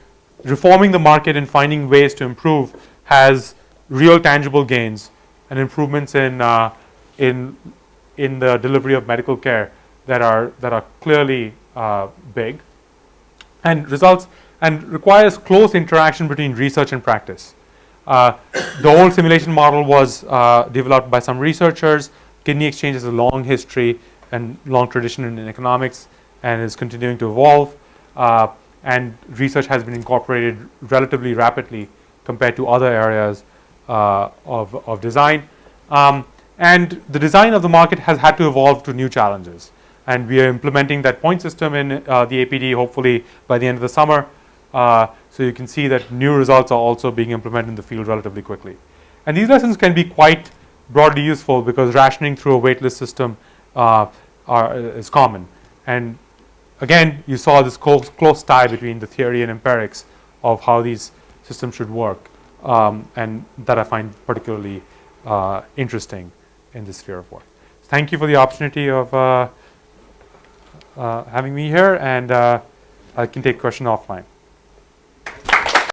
reforming the market and finding ways to improve has real tangible gains and improvements in the delivery of medical care that are clearly big, and results and requires close interaction between research and practice. The old simulation model was developed by some researchers. Kidney exchange has a long history and long tradition in economics and is continuing to evolve. And research has been incorporated relatively rapidly compared to other areas of design. And the design of the market has had to evolve to new challenges. And we are implementing that point system in the APD hopefully by the end of the summer. So you can see that new results are also being implemented in the field relatively quickly. And these lessons can be quite broadly useful because rationing through a waitlist system is common. And again, you saw this close tie between the theory and empirics of how these systems should work, and that I find particularly interesting in this sphere of work. Thank you for the opportunity of having me here, and I can take question offline.